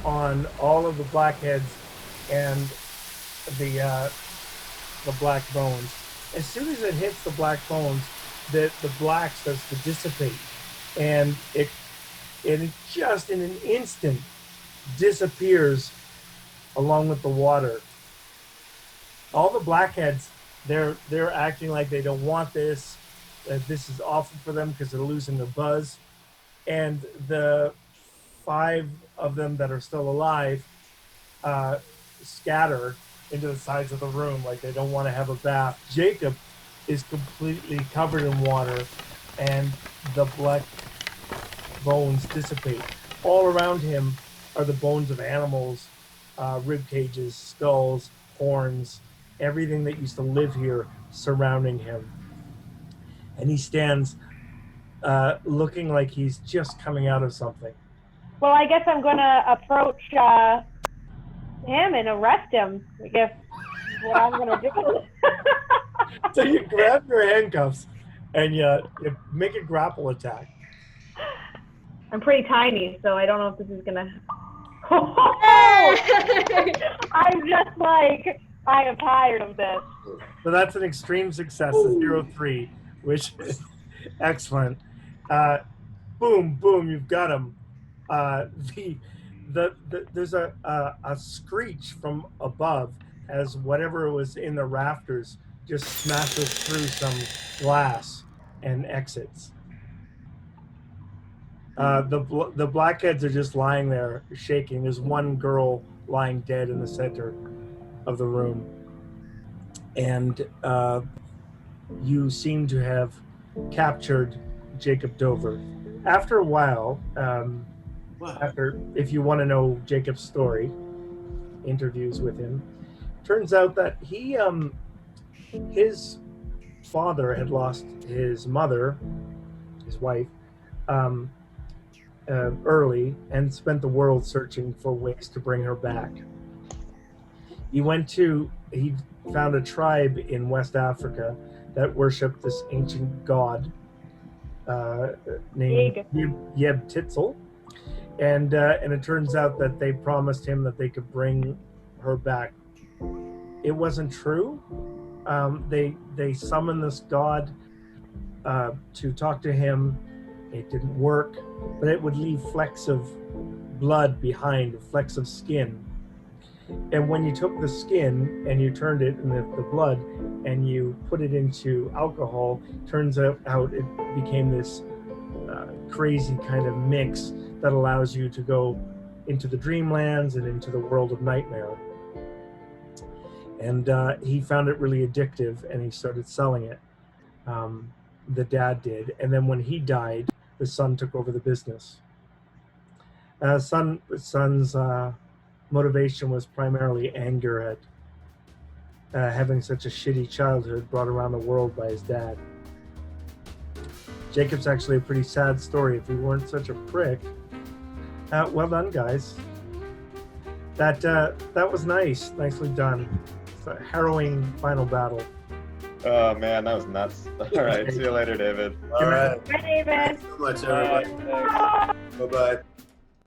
on all of the blackheads and the black bones. As soon as it hits the black bones, the black starts to dissipate, and it just in an instant disappears along with the water. All the blackheads, they're acting like they don't want this, that this is awful for them because they're losing their buzz. And the 5 of them that are still alive scatter into the sides of the room like they don't want to have a bath. Jacob is completely covered in water, and the black bones dissipate. All around him are the bones of animals, rib cages, skulls, horns, everything that used to live here surrounding him. And he stands looking like he's just coming out of something. Well, I guess I'm going to approach him and arrest him. I guess is what I'm gonna do. So you grab your handcuffs and you make a grapple attack. I'm pretty tiny, so I don't know if this is gonna. I'm just like, I am tired of this. So that's an extreme success, a 0-3, which is excellent. Boom, boom, you've got him. There's a screech from above as whatever was in the rafters just smashes through some glass and exits. The blackheads are just lying there shaking. There's one girl lying dead in the center of the room. And you seem to have captured Jacob Dover. After a while, if you want to know Jacob's story, interviews with him, turns out that his father had lost his mother, his wife, early, and spent the world searching for ways to bring her back. He found a tribe in West Africa that worshipped this ancient god named Yeb-Titzel, and it turns out that they promised him that they could bring her back. It wasn't true. They summoned this god to talk to him. It didn't work, but it would leave flecks of blood behind, flecks of skin. And when you took the skin and you turned it in the blood and you put it into alcohol, turns out it became this crazy kind of mix that allows you to go into the dreamlands and into the world of nightmare. And he found it really addictive and he started selling it. The dad did. And then when he died, the son took over the business. Son's motivation was primarily anger at having such a shitty childhood brought around the world by his dad. Jacob's actually a pretty sad story if he weren't such a prick. Well done, guys. That was nice. Nicely done. It's a harrowing final battle. Oh man, that was nuts. All right, see you later, David. All right. Hi, David. Thanks so much, everybody. Thanks. Bye-bye.